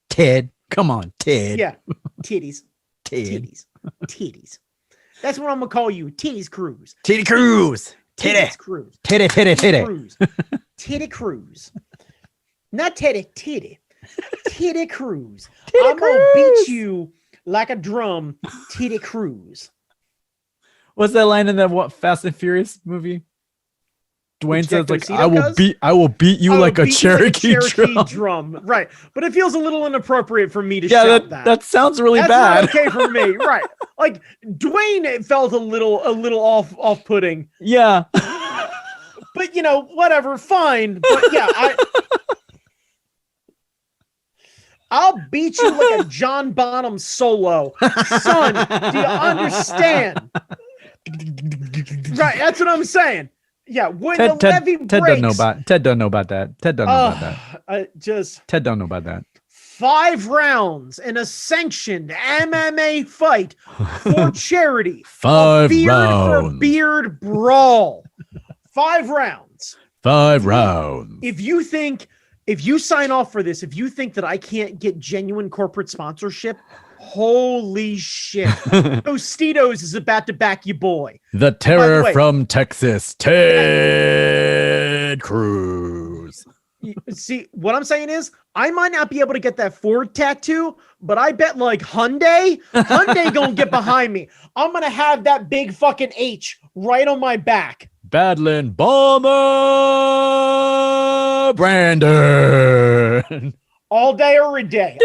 Ted, come on, Ted.
Yeah, titties.
Ted.
Titties. That's what I'm gonna call you, Titties Cruz.
Titty Cruz.
Titty Cruz.
Titty.
Cruz. Titty Cruz. Not Teddy. Titty Cruz. I'm gonna beat you like a drum, Titty Cruz.
What's that line in that Fast and Furious movie? Dwayne says, like, I will beat you like a Cherokee
drum. Right. But it feels a little inappropriate for me to shout that.
That sounds really bad.
That's not okay for me. Right. Like Dwayne, it felt a little off-putting.
Yeah.
But whatever, fine. But yeah, I'll beat you like a John Bonham solo. Son, do you understand? Right, that's what I'm saying. Yeah, when the levee breaks...
Ted doesn't know about that. Ted don't know about that.
5 rounds in a sanctioned MMA fight for charity.
5
beard
rounds.
For beard brawl. 5 rounds.
5 rounds.
If you sign off for this, if you think that I can't get genuine corporate sponsorship, holy shit. Tostitos is about to back you, boy.
The terror from Texas, Ted Cruz.
See, what I'm saying is, I might not be able to get that Ford tattoo, but I bet like Hyundai gonna get behind me. I'm gonna have that big fucking H right on my back.
Badland Bomber Brandon.
All day or a day.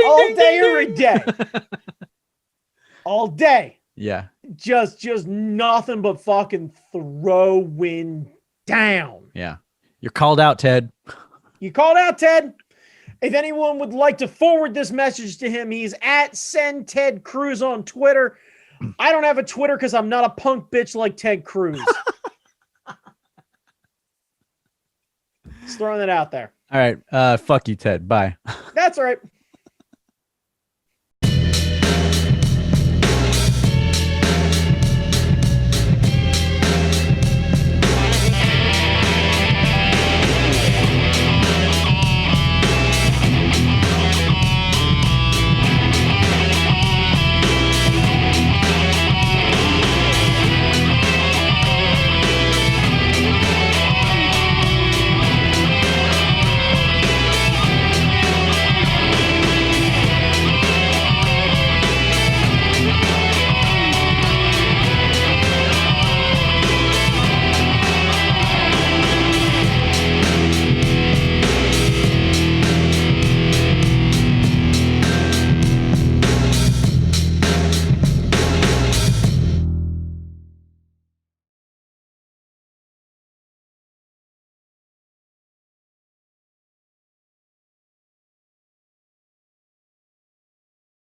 All day.
Yeah.
Just nothing but fucking throwing down.
Yeah. You're called out, Ted.
You called out, Ted. If anyone would like to forward this message to him, he's at Send Ted Cruz on Twitter. I don't have a Twitter because I'm not a punk bitch like Ted Cruz. Just throwing it out there.
All right. Fuck you, Ted. Bye.
That's all right.